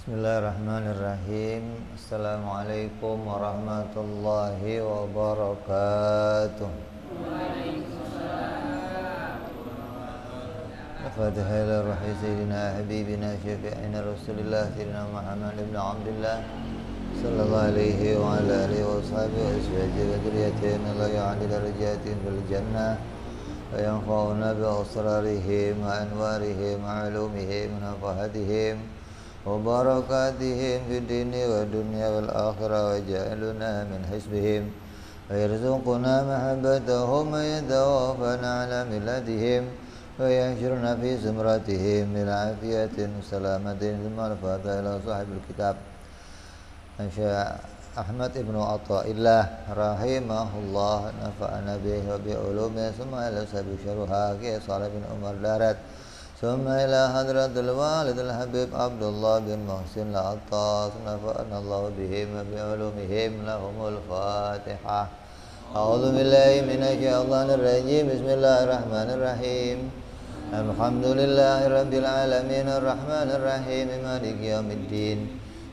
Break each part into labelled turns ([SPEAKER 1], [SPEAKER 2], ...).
[SPEAKER 1] Bismillahirrahmanirrahim. Assalamualaikum warahmatullahi wabarakatuh. Al-Fatihah ila ruhi sayyidina habibina syafi'ina rasulillah sayyidina Muhammad ibn Abdullah sallallahu alaihi wa ala alihi wa sahbihi wa ashabihi wa dhurriyyatihi la ya'ni darajatin fil jannah wa yanfa'una bi asrarihim wa anwarihim wa ulumihim wa nafahatihim wa barakatihim fid dini wa dunya wal akhirah wa ja'aluna min hisbihim wa yarzuquna mahabbatahum wa yatawafana ala miladihim wa yahshuruna fi zumratihim min afiyatin salamatin thumma al-fatiha ila sahibil kitab Syekh Ahmad ibnu Athaillah rahimahullah nafa'ana bihi wa bi ulumihi thumma ila sahibi syarha Ki Shalih bin Umar Darat ثم إلى حضرة الوالد الحبيب عبد الله بن محسن العطاس نفعنا الله بهم وبعلومهم لهم الفاتحة أعوذ بالله من الشيطان الرجيم بسم الله الرحمن الرحيم الحمد لله رب العالمين الرحمن الرحيم مالك يوم الدين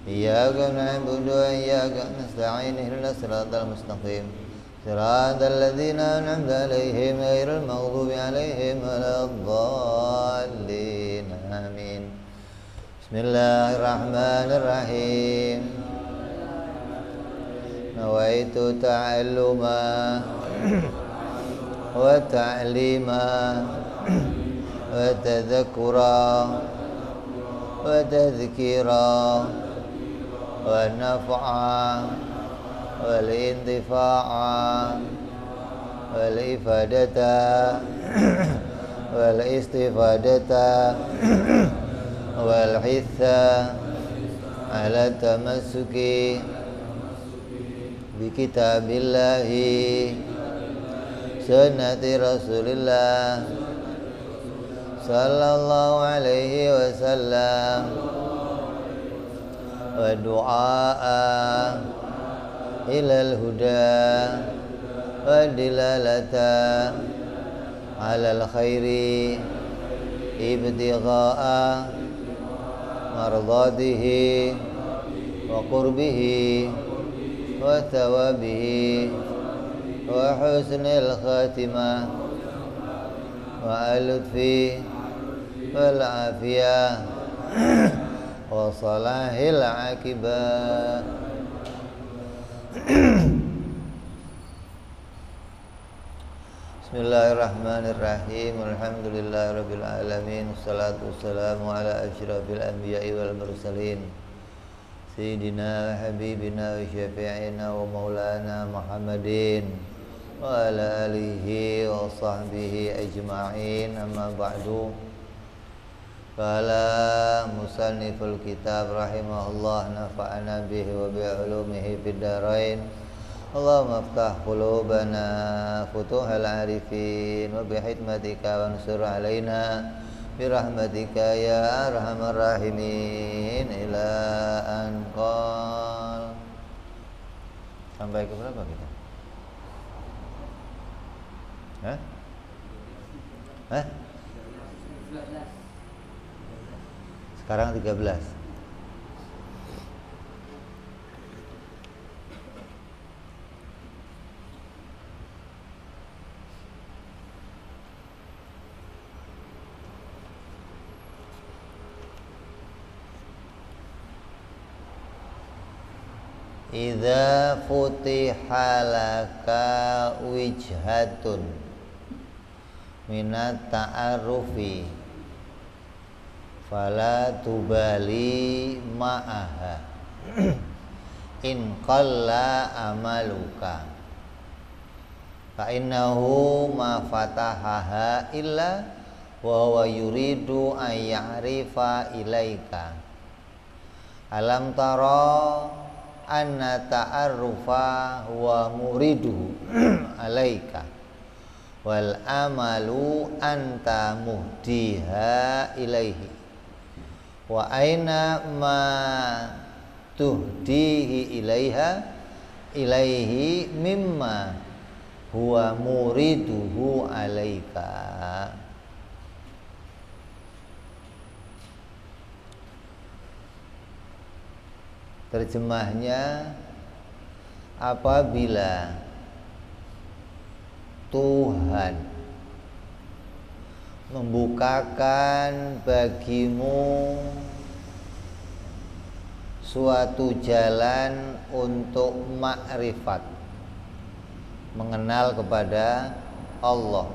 [SPEAKER 1] إياك نعبد وإياك نستعين اهدنا الصراط المستقيم صراط الذين أنعمت عليهم غير المغضوب عليهم ولا الضالين آمين بسم الله الرحمن الرحيم نويت تعلما وتعليما وتذكرا وتذكيرا ونفعا والانتفاع والإفادة والاستفادة والحث على التمسك بكتاب الله سنة رسول الله صلى الله عليه وسلم ودعاء إلى الهدى والدلالة على الخير ابتغاء مرضاته وقربه وثوابه وحسن الخاتمة واللطف والعافية وصلاح العاقبة. Bismillahirrahmanirrahim. Alhamdulillahirabbil alamin. Wassalatu wassalamu ala asyrafil anbiya'i wal mursalin. Sayyidina habibina wa syafi'ina wa maulana Muhammadin wa ala alihi wa sahbihi ajma'in. Amma ba'du. Qala musanniful kitab rahimahullah nafa'ana bihi wa bi ulumihi fid darain. Allahumma aftah qulubana futuhal arifin wa bi hikmatika wansur alaina bi rahmatika ya arhamar rahimin ila an qal. Sampai ke berapa kita? Hah? Sekarang 13. Idza futiha laka wijhatun minat ta'arufi fala tubali ma'aha in qalla amaluka fa innahu ma fatahaha illa wa huwa yuridu an ya'rifa ilaika alam tara anna ta'arrufa wa muridu alaika wal amalu anta muhdiha ilaihi wa aina ma tuhdihi ilaihi mimma huwa muriduhu alaika. Terjemahnya, apabila Tuhan membukakan bagimu suatu jalan untuk makrifat, mengenal kepada Allah,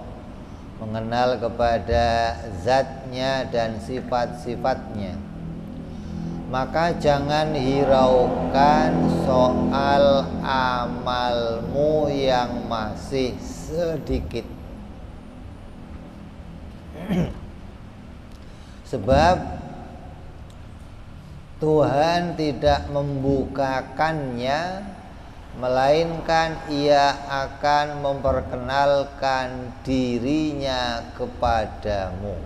[SPEAKER 1] mengenal kepada zatnya dan sifat-sifatnya, maka jangan hiraukan soal amalmu yang masih sedikit. Sebab Tuhan tidak membukakannya, melainkan Ia akan memperkenalkan dirinya kepadamu.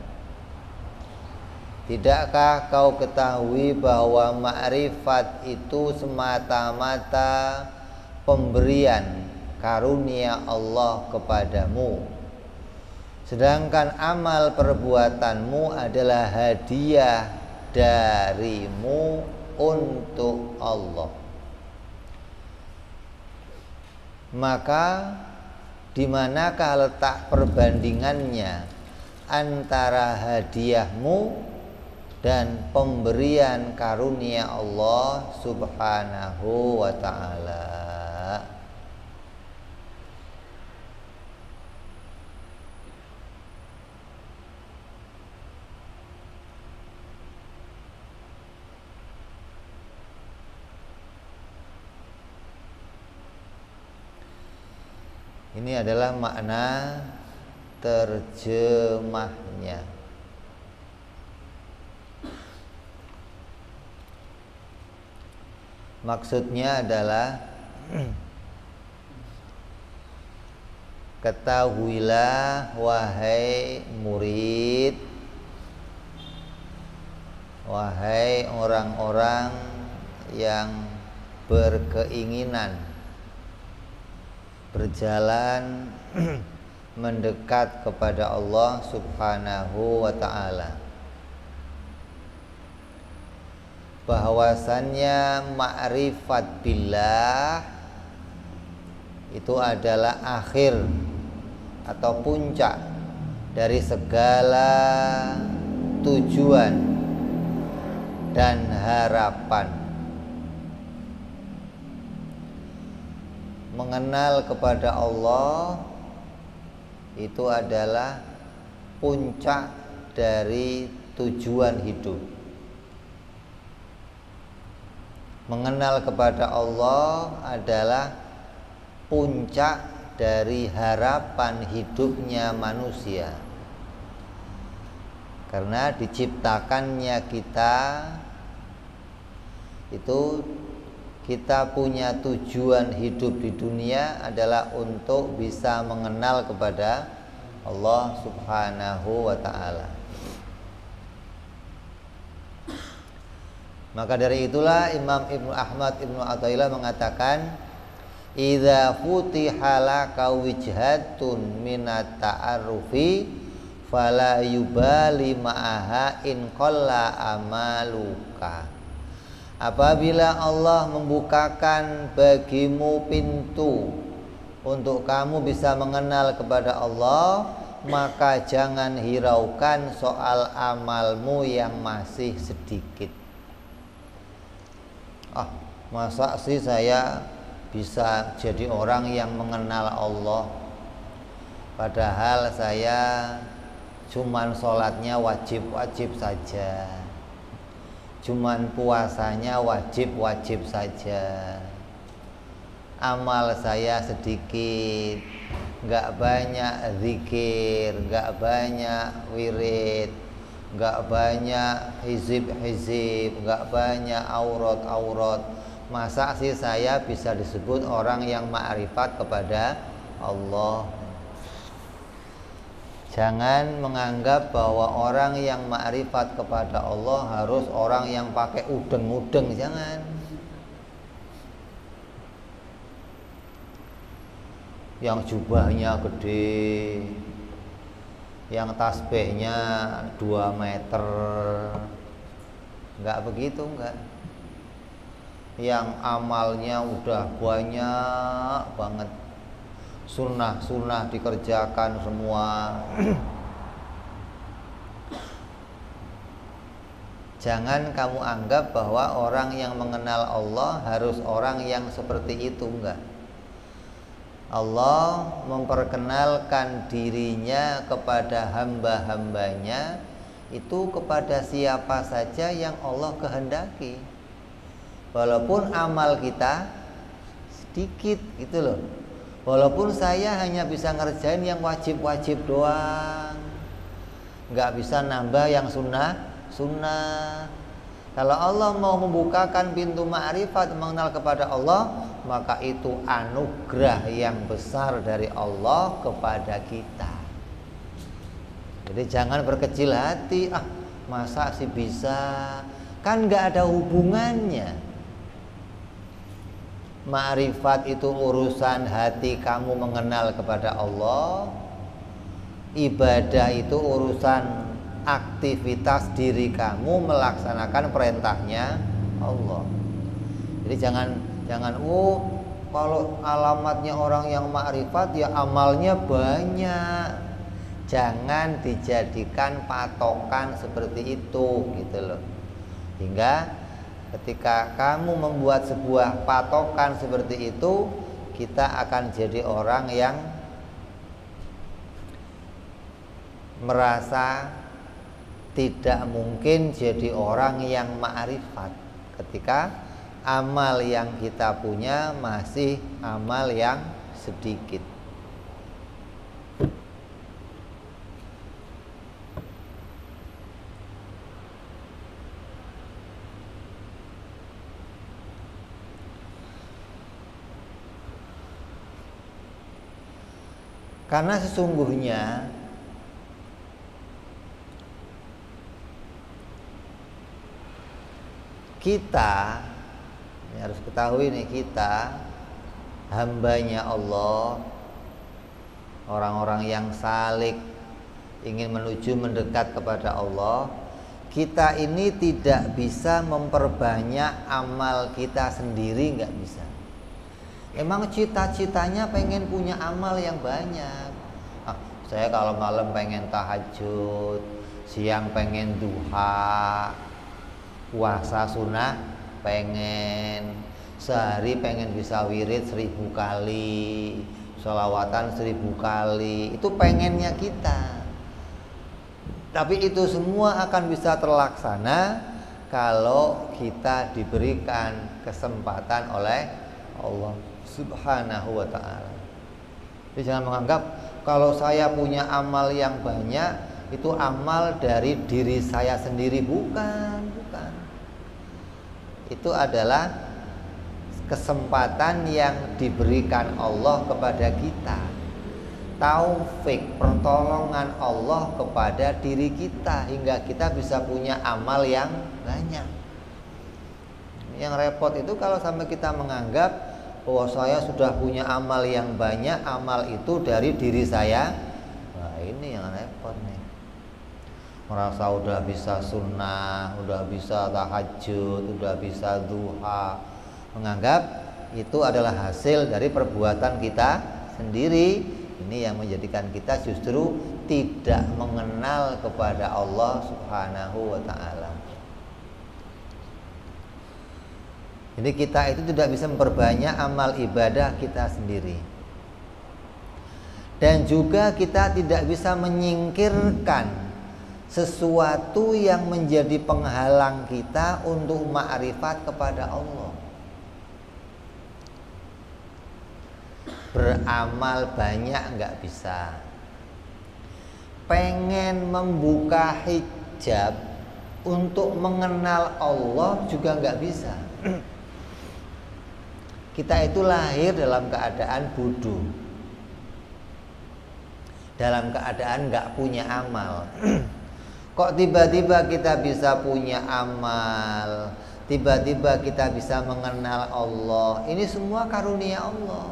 [SPEAKER 1] Tidakkah kau ketahui bahwa ma'rifat itu semata-mata pemberian karunia Allah kepadamu, sedangkan amal perbuatanmu adalah hadiah darimu untuk Allah. Maka di manakah letak perbandingannya antara hadiahmu dan pemberian karunia Allah Subhanahu wa ta'ala? Ini adalah makna terjemahnya. Maksudnya adalah ketahuilah wahai murid, wahai orang-orang yang berkeinginan berjalan mendekat kepada Allah Subhanahu wa ta'ala, bahwasannya ma'rifat billah itu adalah akhir atau puncak dari segala tujuan dan harapan. Mengenal kepada Allah itu adalah puncak dari tujuan hidup. Mengenal kepada Allah adalah puncak dari harapan hidupnya manusia. Karena diciptakannya kita itu, kita punya tujuan hidup di dunia adalah untuk bisa mengenal kepada Allah Subhanahu wa ta'ala. Maka dari itulah Imam Ibnu Ahmad Ibnu Athaillah mengatakan, idza futiha laka wijhatun minat ta'arrufi fala yubali ma'aha in qalla amaluka. Apabila Allah membukakan bagimu pintu untuk kamu bisa mengenal kepada Allah, maka jangan hiraukan soal amalmu yang masih sedikit. Masa sih saya bisa jadi orang yang mengenal Allah, padahal saya cuman sholatnya wajib-wajib saja, cuman puasanya wajib-wajib saja, amal saya sedikit, gak banyak zikir, gak banyak wirid, gak banyak hizib-hizib, gak banyak aurat-aurat. Masa sih saya bisa disebut orang yang ma'rifat kepada Allah? Jangan menganggap bahwa orang yang ma'rifat kepada Allah harus orang yang pakai udeng-udeng, jangan. Yang jubahnya gede, yang tasbihnya 2 meter, enggak begitu, enggak. yang amalnya udah banyak banget, sunnah-sunnah dikerjakan semua. Jangan kamu anggap bahwa orang yang mengenal Allah harus orang yang seperti itu, enggak. Allah memperkenalkan dirinya kepada hamba-hambanya itu kepada siapa saja yang Allah kehendaki. Walaupun amal kita sedikit gitu loh. Walaupun saya hanya bisa ngerjain yang wajib-wajib doang, nggak bisa nambah yang sunnah. Kalau Allah mau membukakan pintu ma'rifat, mengenal kepada Allah, maka itu anugerah yang besar dari Allah kepada kita. Jadi jangan berkecil hati, masa sih bisa, kan nggak ada hubungannya. Ma'rifat itu urusan hati kamu mengenal kepada Allah. Ibadah itu urusan aktivitas diri kamu melaksanakan perintahnya Allah. Jadi jangan kalau alamatnya orang yang ma'rifat ya amalnya banyak. Jangan dijadikan patokan seperti itu gitu loh. Hingga ketika kamu membuat sebuah patokan seperti itu, kita akan jadi orang yang merasa tidak mungkin jadi orang yang ma'rifat ketika amal yang kita punya masih amal yang sedikit. Karena sesungguhnya kita harus ketahui nih, kita hambanya Allah, orang-orang yang salik ingin menuju mendekat kepada Allah. Kita ini tidak bisa memperbanyak amal kita sendiri, nggak bisa. Emang cita-citanya pengen punya amal yang banyak. Saya kalau malam pengen tahajud, siang pengen duha, puasa sunnah pengen, sehari pengen bisa wirid 1000 kali, sholawatan 1000 kali. Itu pengennya kita. Tapi itu semua akan bisa terlaksana kalau kita diberikan kesempatan oleh Allah Subhanahu wa ta'ala. Jadi jangan menganggap kalau saya punya amal yang banyak itu amal dari diri saya sendiri. Bukan. Itu adalah kesempatan yang diberikan Allah kepada kita, taufik, pertolongan Allah kepada diri kita hingga kita bisa punya amal yang banyak. Yang repot itu kalau sampai kita menganggap bahwa saya sudah punya amal yang banyak, amal itu dari diri saya. Nah, ini yang repot nih. Merasa udah bisa sunnah, udah bisa tahajud, udah bisa duha, menganggap itu adalah hasil dari perbuatan kita sendiri. Ini yang menjadikan kita justru tidak mengenal kepada Allah Subhanahu wa ta'ala. Jadi kita itu tidak bisa memperbanyak amal ibadah kita sendiri. Dan juga kita tidak bisa menyingkirkan sesuatu yang menjadi penghalang kita untuk ma'rifat kepada Allah. Beramal banyak nggak bisa. Pengen membuka hijab untuk mengenal Allah juga nggak bisa. Kita itu lahir dalam keadaan bodoh, dalam keadaan nggak punya amal. Kok tiba-tiba kita bisa punya amal, tiba-tiba kita bisa mengenal Allah. Ini semua karunia Allah.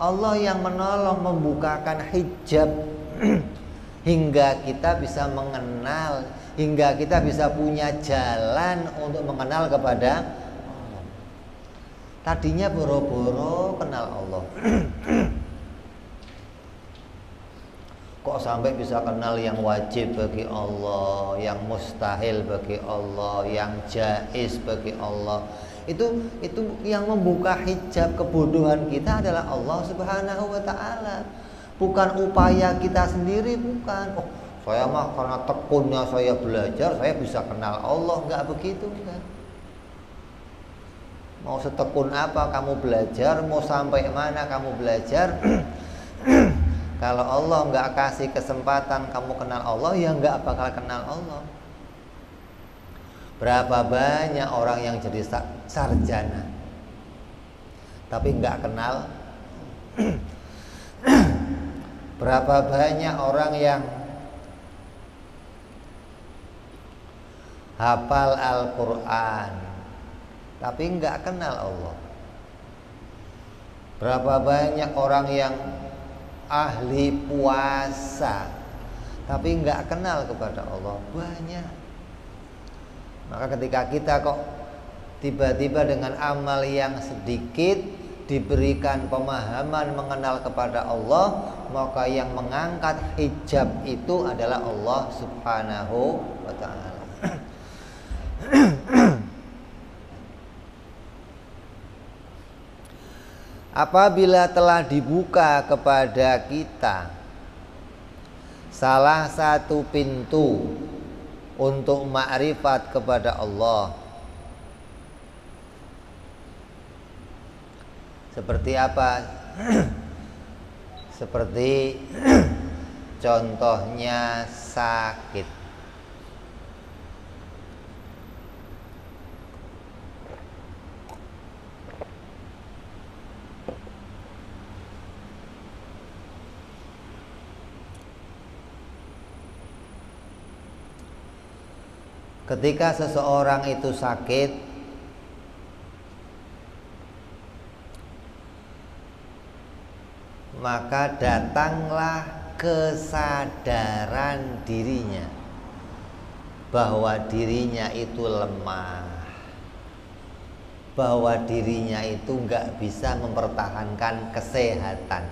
[SPEAKER 1] Allah yang menolong membukakan hijab hingga kita bisa mengenal, hingga kita bisa punya jalan untuk mengenal kepada Allah. Tadinya boro-boro kenal Allah. Kok sampai bisa kenal yang wajib bagi Allah, yang mustahil bagi Allah, yang jaiz bagi Allah. Itu yang membuka hijab kebodohan kita adalah Allah Subhanahu wa taala. Bukan upaya kita sendiri, bukan. Oh, saya mah karena tekunnya saya belajar, saya bisa kenal Allah. Enggak begitu, enggak. Mau setekun apa kamu belajar, mau sampai mana kamu belajar, kalau Allah nggak kasih kesempatan kamu kenal Allah, ya nggak bakal kenal Allah. Berapa banyak orang yang jadi sarjana tapi nggak kenal. Berapa banyak orang yang hafal Al-Quran tapi nggak kenal Allah. Berapa banyak orang yang ahli puasa tapi nggak kenal kepada Allah. Banyak. Maka ketika kita kok tiba-tiba dengan amal yang sedikit diberikan pemahaman mengenal kepada Allah, maka yang mengangkat hijab itu adalah Allah Subhanahu wa ta'ala. Apabila telah dibuka kepada kita salah satu pintu untuk ma'rifat kepada Allah, seperti apa? Seperti contohnya sakit. Ketika seseorang itu sakit, maka datanglah kesadaran dirinya bahwa dirinya itu lemah, bahwa dirinya itu nggak bisa mempertahankan kesehatan,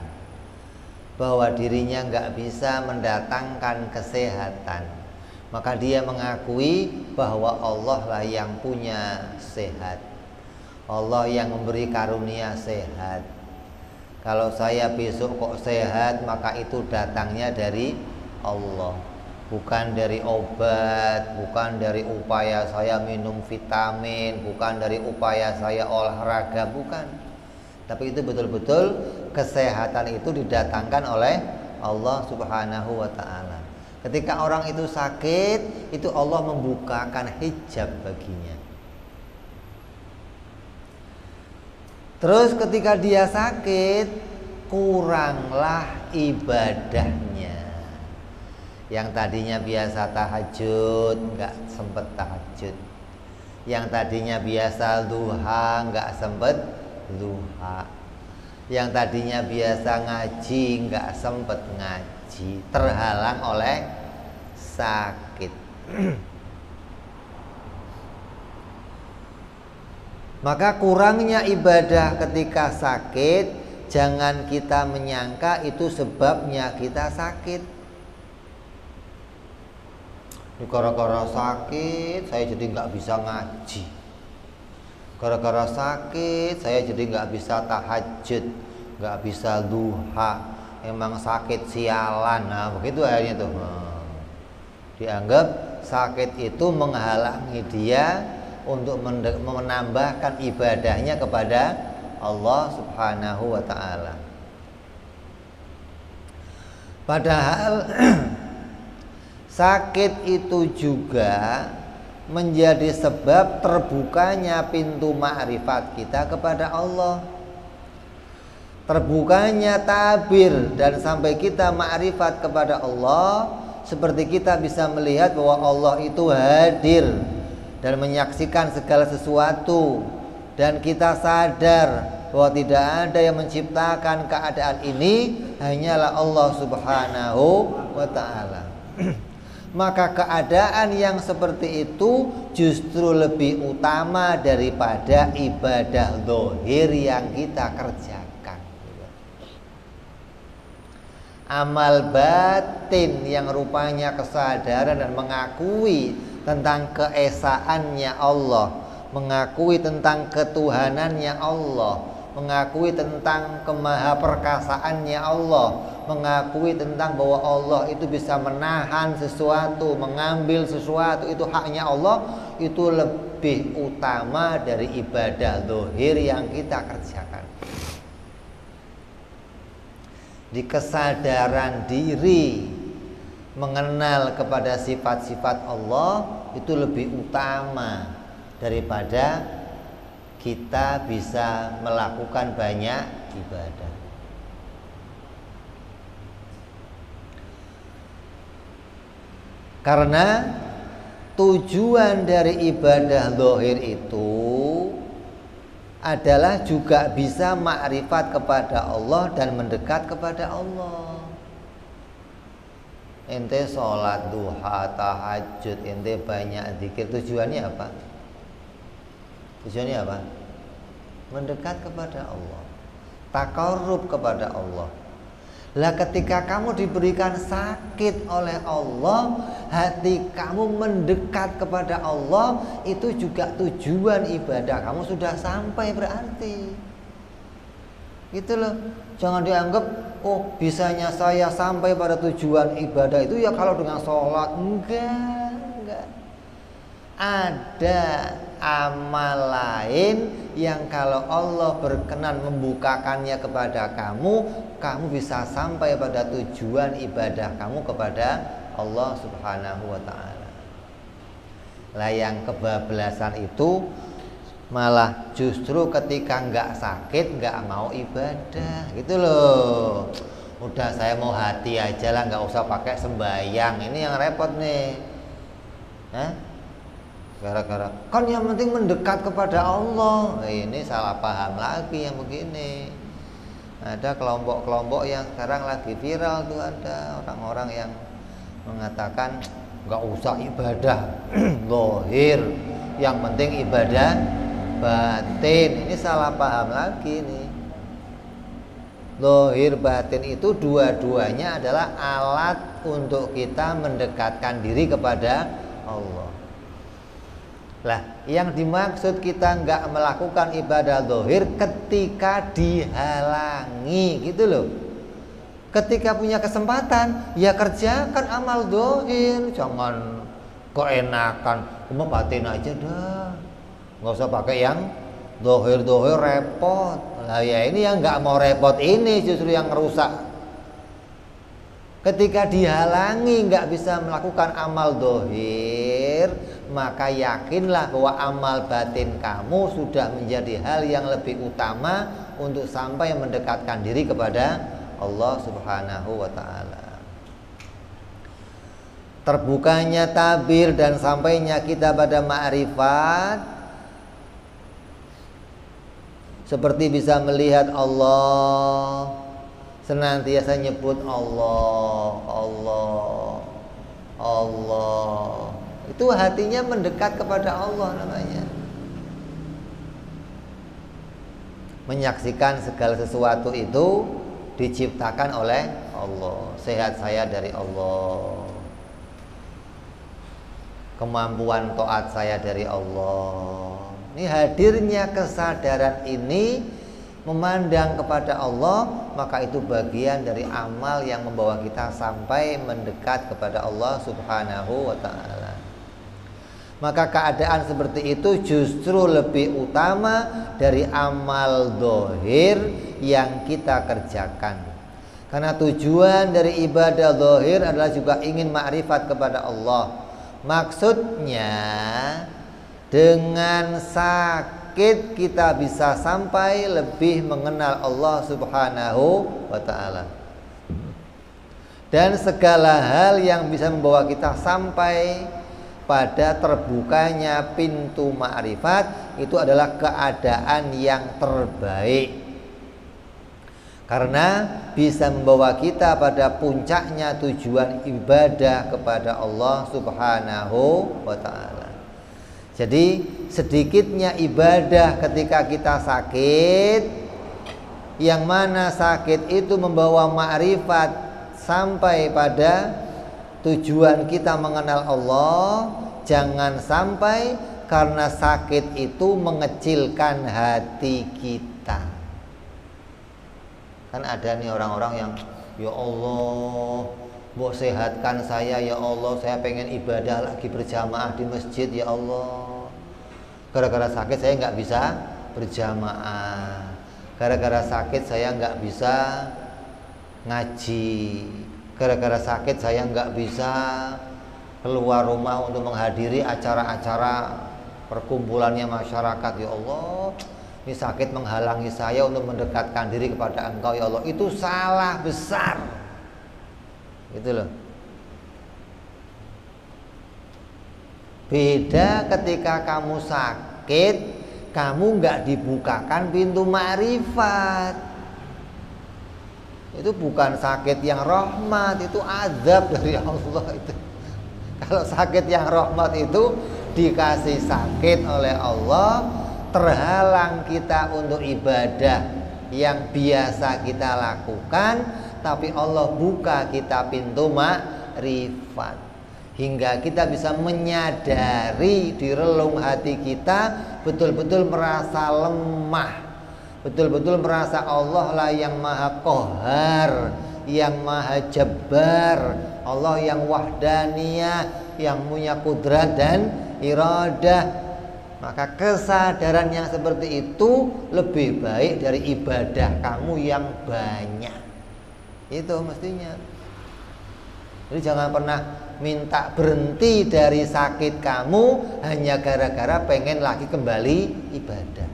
[SPEAKER 1] bahwa dirinya nggak bisa mendatangkan kesehatan. Maka dia mengakui bahwa Allah lah yang punya sehat, Allah yang memberi karunia sehat. Kalau saya besok kok sehat, maka itu datangnya dari Allah, bukan dari obat, bukan dari upaya saya minum vitamin, bukan dari upaya saya olahraga, bukan. Tapi itu betul-betul kesehatan itu didatangkan oleh Allah Subhanahu wa ta'ala. Ketika orang itu sakit, itu Allah membukakan hijab baginya. Terus ketika dia sakit, kuranglah ibadahnya. Yang tadinya biasa tahajud, nggak sempet tahajud. Yang tadinya biasa duha, nggak sempet duha. Yang tadinya biasa ngaji, nggak sempet ngaji, terhalang oleh sakit. Maka kurangnya ibadah ketika sakit, jangan kita menyangka itu sebabnya kita sakit. Gara-gara sakit saya jadi nggak bisa ngaji, gara-gara sakit saya jadi nggak bisa tahajud, nggak bisa duha, emang sakit sialan. Nah begitu akhirnya tuh, dianggap sakit itu menghalangi dia untuk menambahkan ibadahnya kepada Allah Subhanahu wa ta'ala. Padahal sakit itu juga menjadi sebab terbukanya pintu ma'rifat kita kepada Allah, terbukanya tabir, dan sampai kita ma'rifat kepada Allah, seperti kita bisa melihat bahwa Allah itu hadir dan menyaksikan segala sesuatu, dan kita sadar bahwa tidak ada yang menciptakan keadaan ini, hanyalah Allah Subhanahu wa ta'ala. maka keadaan yang seperti itu justru lebih utama daripada ibadah zahir yang kita kerjakan. Amal batin yang rupanya kesadaran dan mengakui tentang keesaannya Allah, mengakui tentang ketuhanannya Allah, mengakui tentang kemahaperkasaannya Allah, mengakui tentang bahwa Allah itu bisa menahan sesuatu, mengambil sesuatu, itu haknya Allah, itu lebih utama dari ibadah zahir yang kita kerjakan. Di kesadaran diri mengenal kepada sifat-sifat Allah itu lebih utama daripada kita bisa melakukan banyak ibadah. Karena tujuan dari ibadah zahir itu adalah juga bisa makrifat kepada Allah dan mendekat kepada Allah. Ente sholat duha, tahajud, ente banyak zikir, tujuannya apa? Tujuannya apa? Mendekat kepada Allah, taqarrub kepada Allah. Lah ketika kamu diberikan sakit oleh Allah, hati kamu mendekat kepada Allah, itu juga tujuan ibadah kamu sudah sampai berarti. Gitu loh. Jangan dianggap, oh bisanya saya sampai pada tujuan ibadah itu ya kalau dengan sholat. Enggak. Ada amal lain yang kalau Allah berkenan membukakannya kepada kamu, kamu bisa sampai pada tujuan ibadah kamu kepada Allah Subhanahu wa ta'ala. Lah yang kebablasan itu malah justru ketika nggak sakit nggak mau ibadah, gitu loh. Udah saya mau hati aja lah, nggak usah pakai sembahyang. Ini yang repot nih. Hah? Gara-gara kan yang penting mendekat kepada Allah. Ini salah paham lagi yang begini. Ada kelompok-kelompok yang sekarang lagi viral tuh, ada orang-orang yang mengatakan nggak usah ibadah zahir, yang penting ibadah batin. Ini salah paham lagi nih. Zahir batin itu dua-duanya adalah alat untuk kita mendekatkan diri kepada Allah. Lah, yang dimaksud kita nggak melakukan ibadah zahir ketika dihalangi, gitu loh. Ketika punya kesempatan, ya kerjakan amal zahir, jangan keenakan, cuma batin aja dah. Nggak usah pakai yang zahir repot. Lah ya ini yang nggak mau repot ini justru yang rusak. Ketika dihalangi nggak bisa melakukan amal zahir, maka yakinlah bahwa amal batin kamu sudah menjadi hal yang lebih utama untuk sampai mendekatkan diri kepada Allah Subhanahu wa ta'ala. Terbukanya tabir dan sampainya kita pada ma'rifat seperti bisa melihat Allah, senantiasa nyebut Allah, Allah, Allah. Itu hatinya mendekat kepada Allah namanya. Menyaksikan segala sesuatu itu diciptakan oleh Allah. Sehat saya dari Allah, kemampuan taat saya dari Allah. Ini hadirnya kesadaran ini memandang kepada Allah, maka itu bagian dari amal yang membawa kita sampai mendekat kepada Allah Subhanahu wa ta'ala. Maka keadaan seperti itu justru lebih utama dari amal zahir yang kita kerjakan. Karena tujuan dari ibadah zahir adalah juga ingin ma'rifat kepada Allah. Maksudnya dengan sakit kita bisa sampai lebih mengenal Allah Subhanahu wa ta'ala. Dan segala hal yang bisa membawa kita sampai pada terbukanya pintu ma'rifat itu adalah keadaan yang terbaik. Karena bisa membawa kita pada puncaknya tujuan ibadah kepada Allah Subhanahu wa ta'ala. Jadi sedikitnya ibadah ketika kita sakit, yang mana sakit itu membawa ma'rifat sampai pada tujuan kita mengenal Allah. Jangan sampai karena sakit itu mengecilkan hati kita. Kan ada nih orang-orang yang, ya Allah, mau sehatkan saya ya Allah, saya pengen ibadah lagi berjamaah di masjid ya Allah. Gara-gara sakit saya nggak bisa berjamaah. Gara-gara sakit saya nggak bisa ngaji. Gara-gara sakit saya nggak bisa keluar rumah untuk menghadiri acara-acara perkumpulannya masyarakat ya Allah. Ini sakit menghalangi saya untuk mendekatkan diri kepada Engkau ya Allah. Itu salah besar. Gitu loh. Beda ketika kamu sakit, kamu nggak dibukakan pintu ma'rifat. Itu bukan sakit yang rahmat, itu azab dari Allah itu. Kalau sakit yang rahmat itu dikasih sakit oleh Allah, terhalang kita untuk ibadah yang biasa kita lakukan, tapi Allah buka kita pintu ma'rifat hingga kita bisa menyadari di relung hati kita betul-betul merasa lemah, betul-betul merasa Allah lah yang maha qahar, yang maha jabbar, Allah yang wahdaniyah, yang punya kudrat dan iradah. Maka kesadaran yang seperti itu lebih baik dari ibadah kamu yang banyak. Itu mestinya. Jadi jangan pernah minta berhenti dari sakit kamu hanya gara-gara pengen lagi kembali ibadah.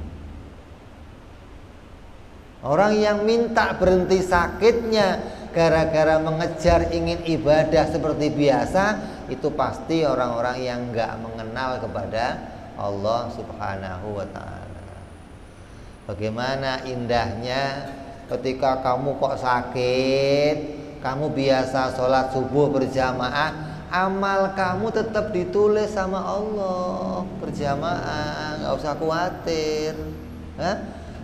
[SPEAKER 1] Orang yang minta berhenti sakitnya gara-gara mengejar ingin ibadah seperti biasa, itu pasti orang-orang yang nggak mengenal kepada Allah Subhanahu wa ta'ala. Bagaimana indahnya ketika kamu kok sakit, kamu biasa sholat subuh berjamaah, amal kamu tetap ditulis sama Allah berjamaah, nggak usah khawatir.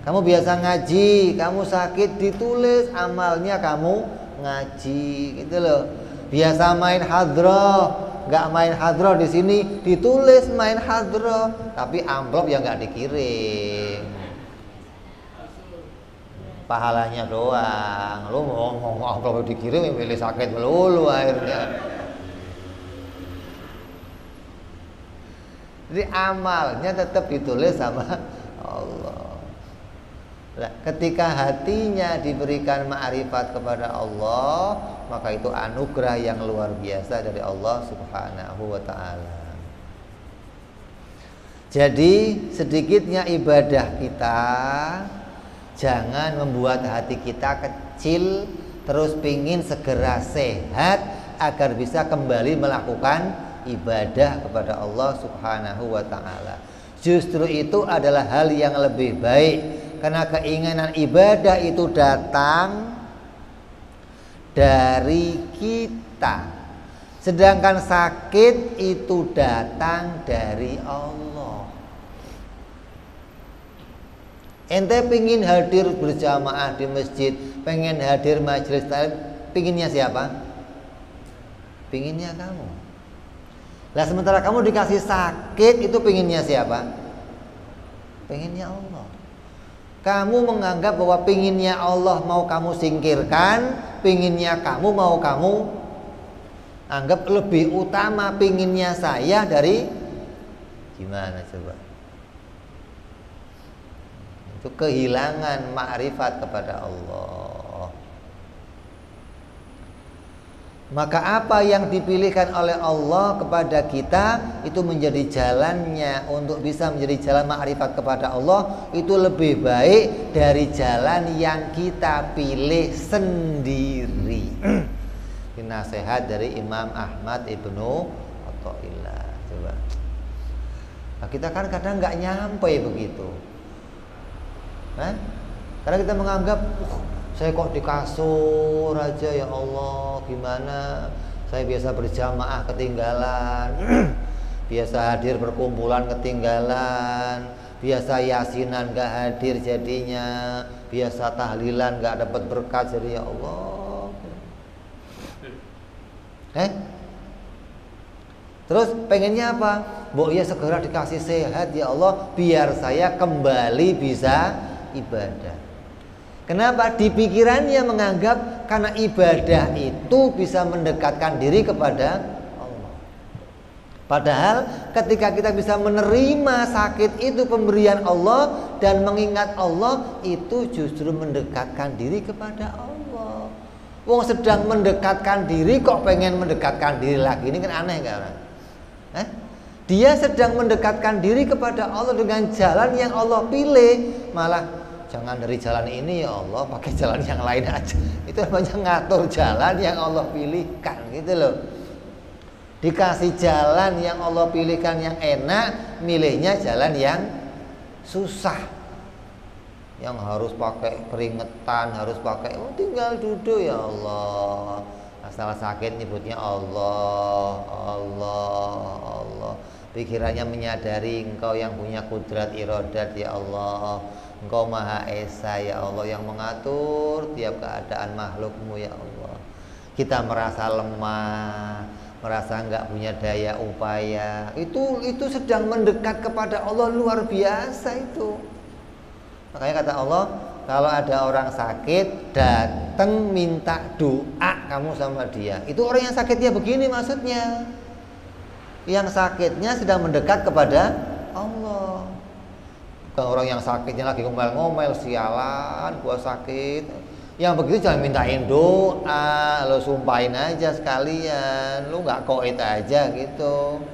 [SPEAKER 1] Kamu biasa ngaji, kamu sakit ditulis amalnya kamu ngaji, gitu loh. Biasa main hadroh, nggak main hadroh di sini ditulis main hadroh, tapi amplop yang nggak dikirim, pahalanya doang. Lu mau amplop dikirim, milih sakit melulu akhirnya. Jadi amalnya tetap ditulis sama Allah. Nah, ketika hatinya diberikan ma'rifat kepada Allah, maka itu anugerah yang luar biasa dari Allah Subhanahu wa ta'ala. Jadi sedikitnya ibadah kita jangan membuat hati kita kecil, terus pingin segera sehat agar bisa kembali melakukan ibadah kepada Allah Subhanahu wa ta'ala. Justru itu adalah hal yang lebih baik, karena keinginan ibadah itu datang dari kita, sedangkan sakit itu datang dari Allah. Ente pingin hadir berjamaah di masjid, pengen hadir majelis taklim, pinginnya siapa? Pinginnya kamu. Lah sementara kamu dikasih sakit, itu pinginnya siapa? Pinginnya Allah. Kamu menganggap bahwa pinginnya Allah mau kamu singkirkan, pinginnya kamu mau kamu anggap lebih utama pinginnya saya dari gimana coba? Itu kehilangan ma'rifat kepada Allah. Maka apa yang dipilihkan oleh Allah kepada kita itu menjadi jalannya untuk bisa menjadi jalan ma'rifat kepada Allah, itu lebih baik dari jalan yang kita pilih sendiri. Ini nasihat dari Imam Ahmad Ibnu Athaillah. Coba. Nah, kita kan kadang nggak nyampe begitu. Karena kita menganggap Saya kok di kasur aja ya Allah, gimana? Saya biasa berjamaah ketinggalan, biasa hadir perkumpulan ketinggalan, biasa yasinan gak hadir jadinya, biasa tahlilan gak dapat berkat jadi ya Allah. Terus pengennya apa? Mbok ya segera dikasih sehat ya Allah, biar saya kembali bisa ibadah. Kenapa? Di pikirannya menganggap karena ibadah itu bisa mendekatkan diri kepada Allah. Padahal ketika kita bisa menerima sakit itu pemberian Allah dan mengingat Allah, itu justru mendekatkan diri kepada Allah. Wong sedang mendekatkan diri kok pengen mendekatkan diri lagi, ini kan aneh kan orang? Dia sedang mendekatkan diri kepada Allah dengan jalan yang Allah pilih, malah jangan dari jalan ini ya Allah, pakai jalan yang lain aja. Itu namanya ngatur jalan yang Allah pilihkan gitu loh. Dikasih jalan yang Allah pilihkan yang enak, milihnya jalan yang susah, yang harus pakai keringetan, harus pakai tinggal duduk ya Allah. Asal sakit nyebutnya Allah, Allah, Allah. Pikirannya menyadari Engkau yang punya kudrat irodat ya Allah. Engkau Maha Esa ya Allah, yang mengatur tiap keadaan makhlukmu ya Allah. Kita merasa lemah, merasa nggak punya daya upaya, itu sedang mendekat kepada Allah luar biasa itu. Makanya kata Allah, kalau ada orang sakit datang minta doa kamu sama dia, itu orang yang sakitnya begini maksudnya. Yang sakitnya sedang mendekat kepada Allah. Bukan orang yang sakitnya lagi ngomel-ngomel, sialan gua sakit. Yang begitu jangan mintain doa, lo sumpahin aja sekalian, lo nggak koit aja gitu.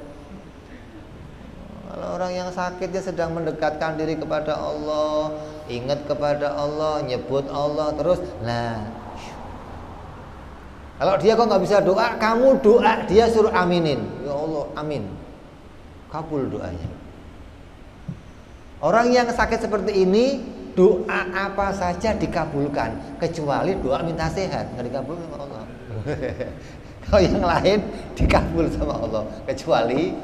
[SPEAKER 1] Kalau orang yang sakitnya sedang mendekatkan diri kepada Allah, ingat kepada Allah, nyebut Allah terus. Nah, kalau dia kok nggak bisa doa, kamu doa, dia suruh aminin. Ya Allah, amin. Kabul doanya. Orang yang sakit seperti ini, doa apa saja dikabulkan, kecuali doa minta sehat, nggak dikabul sama Allah. Kalau yang lain dikabul sama Allah, kecuali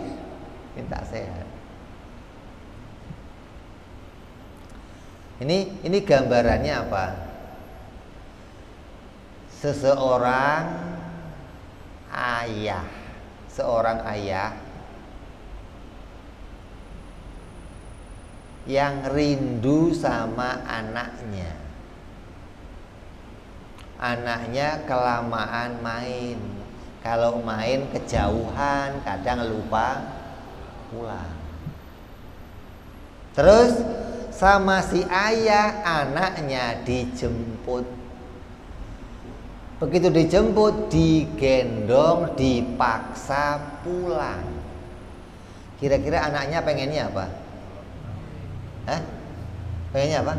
[SPEAKER 1] minta sehat. Ini gambarannya apa? Seorang ayah yang rindu sama anaknya. Anaknya kelamaan main. Kalau main kejauhan, kadang lupa pulang. Terus sama si ayah, anaknya dijemput. Begitu dijemput, digendong, dipaksa pulang. Kira-kira anaknya pengennya apa? Pengennya apa?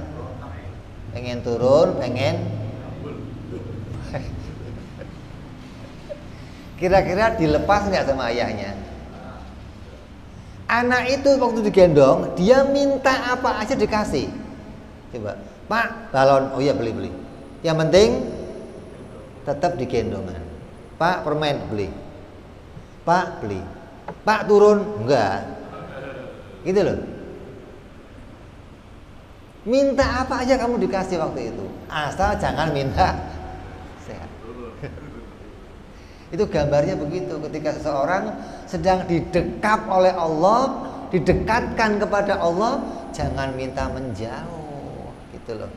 [SPEAKER 1] Pengen turun, pengen. Kira-kira dilepas nggak sama ayahnya? Anak itu waktu digendong, dia minta apa aja dikasih. Coba, Pak, balon, oh iya beli. Yang penting tetap digendongan. Pak, permen beli. Pak, beli. Pak, turun, enggak. Gitu loh. Minta apa aja kamu dikasih waktu itu, asal jangan minta sehat. Itu gambarnya begitu. Ketika seseorang sedang didekap oleh Allah, didekatkan kepada Allah, jangan minta menjauh, gitu loh.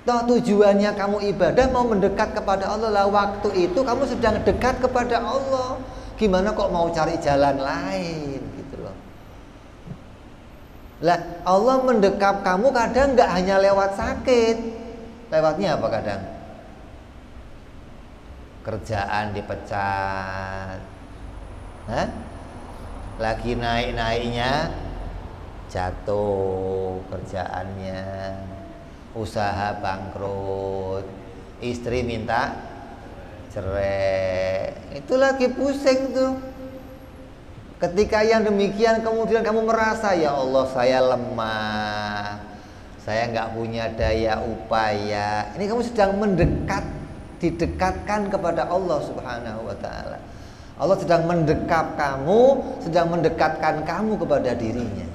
[SPEAKER 1] Toh tujuannya kamu ibadah mau mendekat kepada Allah lah, waktu itu kamu sedang dekat kepada Allah. Gimana kok mau cari jalan lain, gitu loh. Lah Allah mendekap kamu kadang nggak hanya lewat sakit, lewatnya apa kadang? Kerjaan dipecat, lagi naik-naiknya jatuh kerjaannya, usaha bangkrut, istri minta cerai, itu lagi pusing tuh. Ketika yang demikian kemudian kamu merasa, ya Allah saya lemah, saya nggak punya daya upaya. Ini kamu sedang didekatkan kepada Allah Subhanahu wa Ta'ala. Allah sedang mendekatkan kamu kepada dirinya.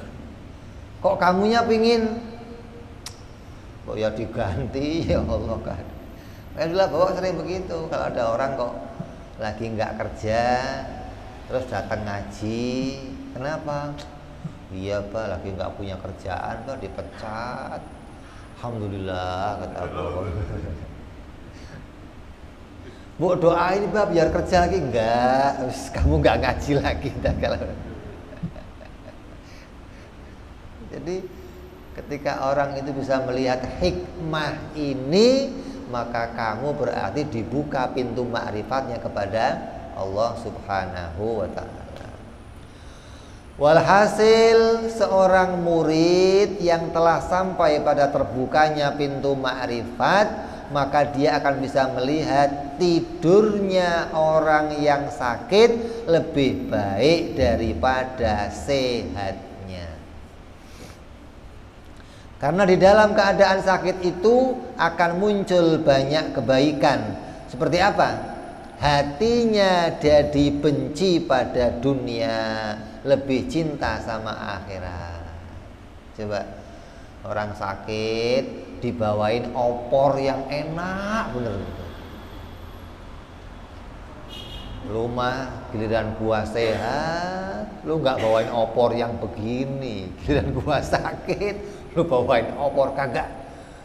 [SPEAKER 1] Kok kamunya pingin, kok ya diganti, ya Allah kan. Alhamdulillah bapak sering begitu. Kalau ada orang kok lagi nggak kerja, terus datang ngaji, kenapa? Iya Pak, lagi nggak punya kerjaan Pak, dipecat. Alhamdulillah kata Bapak. Bu doain Pak biar kerja lagi. Enggak, kamu nggak ngaji lagi kalau. Jadi ketika orang itu bisa melihat hikmah ini, maka kamu berarti dibuka pintu ma'rifatnya kepada Allah Subhanahu wa Ta'ala. Walhasil seorang murid yang telah sampai pada terbukanya pintu ma'rifat, maka dia akan bisa melihat tidurnya orang yang sakit lebih baik daripada sehatnya. Karena di dalam keadaan sakit itu akan muncul banyak kebaikan. Seperti apa? Hatinya jadi benci pada dunia, lebih cinta sama akhirat. Coba orang sakit dibawain opor yang enak bener. Lu mah giliran gua sehat, lu nggak bawain opor yang begini. Giliran gua sakit, lu bawain opor kagak.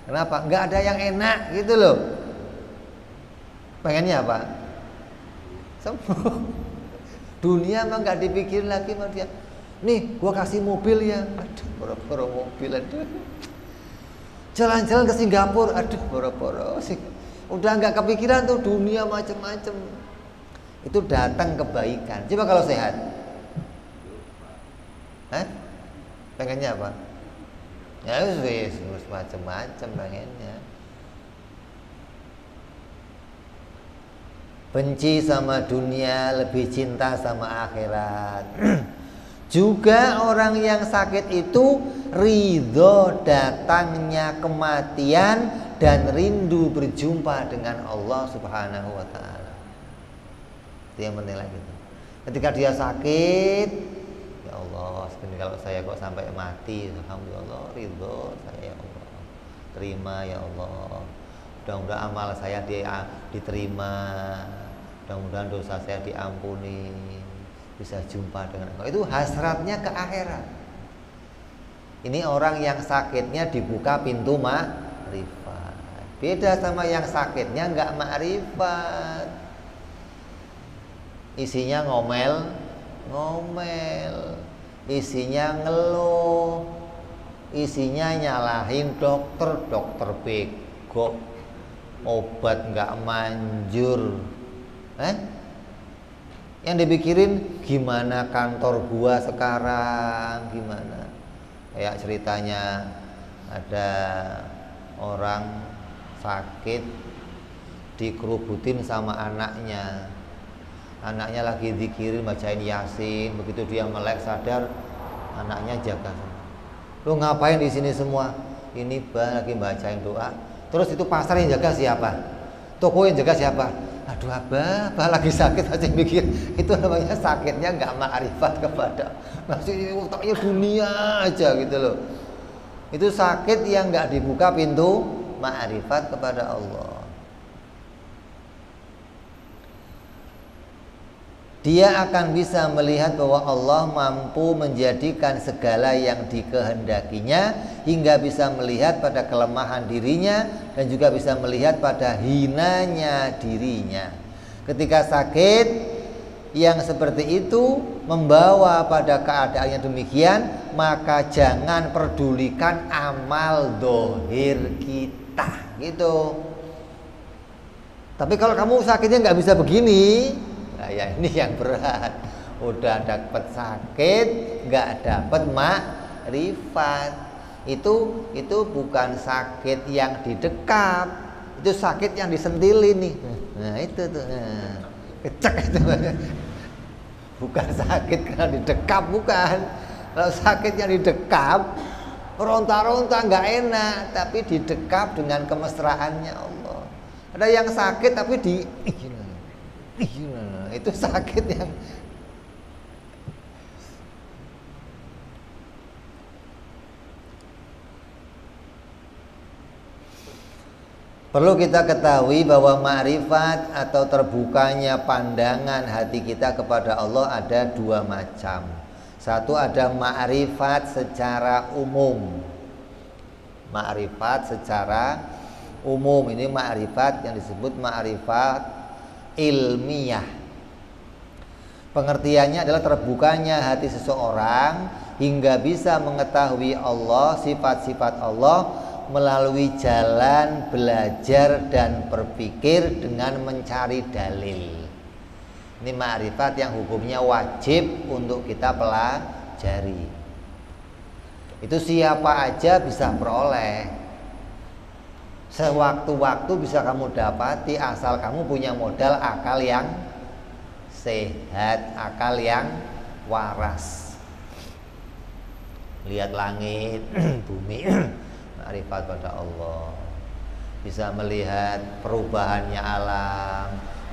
[SPEAKER 1] Kenapa? Nggak ada yang enak gitu loh. Pengennya apa? Sembuh. Dunia mah nggak dipikir lagi sama dia. Nih, gua kasih mobil ya. Aduh, boro-boro mobil, aduh. Jalan-jalan ke Singapura, aduh, boro-boro sih. Udah nggak kepikiran tuh dunia macem-macem. Itu datang kebaikan. Coba kalau sehat, pengennya apa? Ya wis macem-macem pengennya. Benci sama dunia, lebih cinta sama akhirat. Juga orang yang sakit itu ridho datangnya kematian dan rindu berjumpa dengan Allah Subhanahu wa Ta'ala. Itu yang penting lagi. Ketika dia sakit, ya Allah, kalau saya kok sampai mati, alhamdulillah ridho saya ya Allah. Terima ya Allah. Mudah-mudahan amal saya diterima. Mudah-mudahan dosa saya diampuni, bisa jumpa dengan Engkau. Itu hasratnya ke akhirat. Ini orang yang sakitnya dibuka pintu ma'rifat. Beda sama yang sakitnya nggak ma'rifat. Isinya ngomel, isinya ngeluh, isinya nyalahin dokter bego, obat nggak manjur. Yang dipikirin gimana kantor gua sekarang, gimana. Kayak ceritanya ada orang sakit dikerubutin sama anaknya. Anaknya lagi zikirin, bacain Yasin, begitu dia melek sadar, anaknya jaga. Lu ngapain di sini semua? Ini lagi bacain doa. Terus itu pasar yang jaga siapa? Toko yang jaga siapa? Aduh abah lagi sakit aja mikir. Itu namanya sakitnya nggak ma'rifat kepada, maksudnya otaknya dunia aja gitu loh. Itu sakit yang nggak dibuka pintu ma'rifat kepada Allah. Dia akan bisa melihat bahwa Allah mampu menjadikan segala yang dikehendakinya, hingga bisa melihat pada kelemahan dirinya dan juga bisa melihat pada hinanya dirinya. Ketika sakit yang seperti itu membawa pada keadaan yang demikian, maka jangan pedulikan amal dohir kita gitu. Tapi kalau kamu sakitnya nggak bisa begini, nah ya ini yang berat. Udah dapat sakit, nggak dapat makrifat. Itu bukan sakit yang didekap, itu sakit yang disentilin nih. Nah itu tuh, kecek itu. Bukan sakit karena didekap, bukan. Kalau sakit yang didekap ronta-ronta nggak enak, tapi didekap dengan kemesraannya Allah. Ada yang sakit tapi itu sakit yang perlu kita ketahui bahwa ma'rifat atau terbukanya pandangan hati kita kepada Allah ada dua macam. Satu ada ma'rifat secara umum. Ma'rifat secara umum, ini ma'rifat yang disebut ma'rifat ilmiah. Pengertiannya adalah terbukanya hati seseorang hingga bisa mengetahui Allah, sifat-sifat Allah melalui jalan belajar dan berpikir dengan mencari dalil. Ini ma'rifat yang hukumnya wajib untuk kita pelajari. Itu siapa aja bisa peroleh, sewaktu-waktu bisa kamu dapati, asal kamu punya modal akal yang sehat, akal yang waras. Lihat langit, bumi, ma'rifat pada Allah. Bisa melihat perubahannya alam,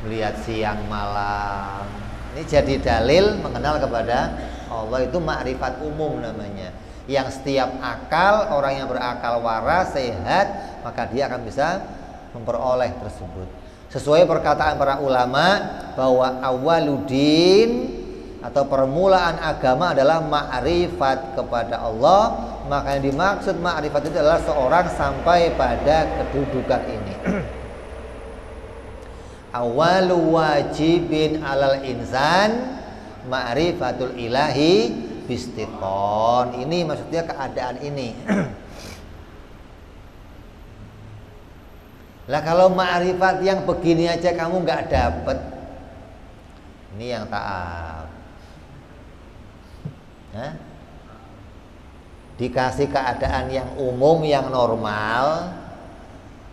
[SPEAKER 1] melihat siang malam. Ini jadi dalil mengenal kepada Allah, itu ma'rifat umum namanya. Yang setiap akal, orang yang berakal waras, sehat, maka dia akan bisa memperoleh tersebut. Sesuai perkataan para ulama bahwa awaludin atau permulaan agama adalah ma'rifat kepada Allah. Maka yang dimaksud ma'rifat itu adalah seorang sampai pada kedudukan ini. Awalu wajibin alal insan ma'rifatul ilahi bistiqon. Ini maksudnya keadaan ini. Lah kalau ma'rifat yang begini aja kamu nggak dapet, ini yang taat. Hah? Dikasih keadaan yang umum, yang normal,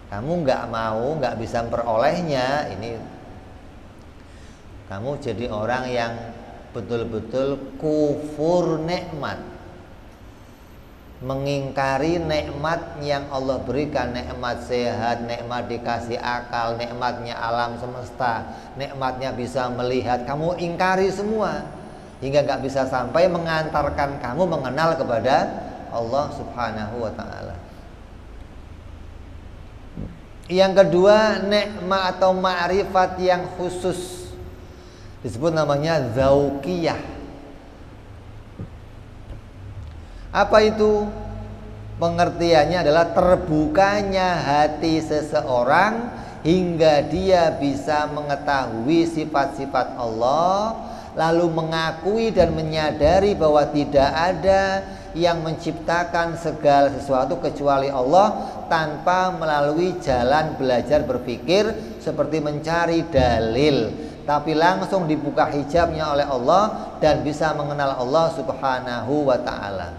[SPEAKER 1] kamu nggak mau, nggak bisa memperolehnya, ini kamu jadi orang yang betul-betul kufur nikmat, mengingkari nikmat yang Allah berikan, nikmat sehat, nikmat dikasih akal, nikmatnya alam semesta, nikmatnya bisa melihat, kamu ingkari semua hingga nggak bisa sampai mengantarkan kamu mengenal kepada Allah Subhanahu wa ta'ala. Yang kedua, nikmat atau ma'rifat yang khusus, disebut namanya zauqiyah. Apa itu? Pengertiannya adalah terbukanya hati seseorang hingga dia bisa mengetahui sifat-sifat Allah, lalu mengakui dan menyadari bahwa tidak ada yang menciptakan segala sesuatu kecuali Allah, tanpa melalui jalan belajar berpikir seperti mencari dalil, tapi langsung dibuka hijabnya oleh Allah dan bisa mengenal Allah Subhanahu wa ta'ala.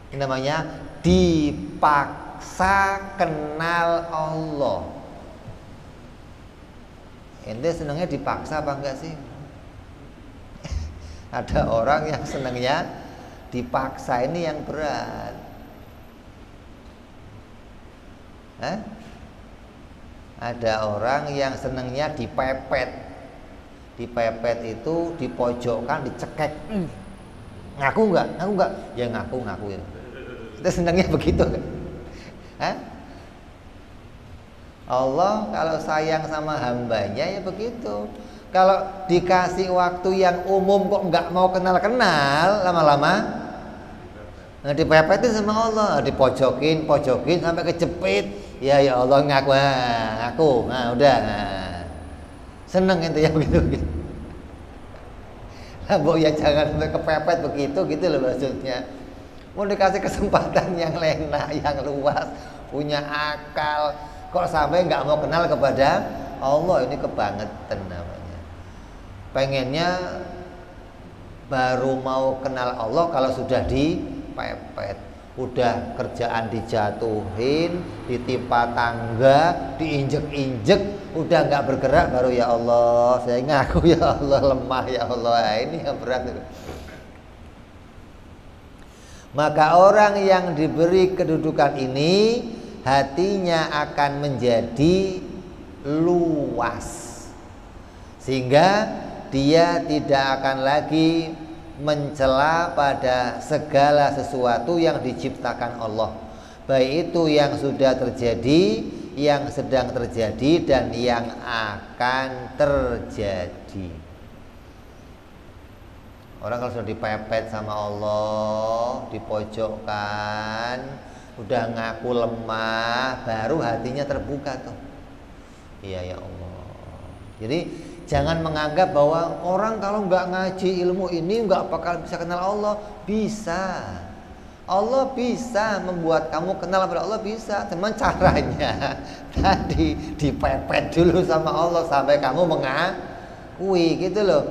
[SPEAKER 1] Ini namanya dipaksa kenal Allah. Ente senangnya dipaksa apa enggak sih? Ada orang yang senangnya dipaksa, ini yang berat. Ada orang yang senangnya dipepet. Dipepet itu dipojokkan, dicekek. Ngaku enggak? Ngaku enggak? Ya ngaku ya. Kita senangnya begitu kan? Allah kalau sayang sama hambanya ya begitu. Kalau dikasih waktu yang umum kok nggak mau kenal-kenal, lama-lama dipepetin sama Allah, dipojokin sampai kejepit. Ya Allah ngaku, nah udah, seneng itu ya begitu. Lah ya jangan sampai kepepet begitu, gitu loh maksudnya. Mau dikasih kesempatan yang lena, yang luas, punya akal, kok sampai nggak mau kenal kepada Allah, ini kebangetan namanya. Pengennya baru mau kenal Allah kalau sudah dipepet, udah kerjaan dijatuhin, ditimpa tangga, diinjek-injek, udah nggak bergerak, baru ya Allah saya ngaku ya Allah lemah ya Allah. Ini yang berat. Maka orang yang diberi kedudukan ini hatinya akan menjadi luas, sehingga dia tidak akan lagi mencela pada segala sesuatu yang diciptakan Allah, baik itu yang sudah terjadi, yang sedang terjadi, dan yang akan terjadi. Orang kalau sudah dipepet sama Allah, dipojokkan, udah ngaku lemah, baru hatinya terbuka tuh. Iya ya Allah. Jadi jangan menganggap bahwa orang kalau nggak ngaji ilmu ini nggak bakal bisa kenal Allah. Bisa. Allah bisa membuat kamu kenal pada Allah, bisa. Cuman caranya tadi dipepet dulu sama Allah sampai kamu mengakui gitu loh.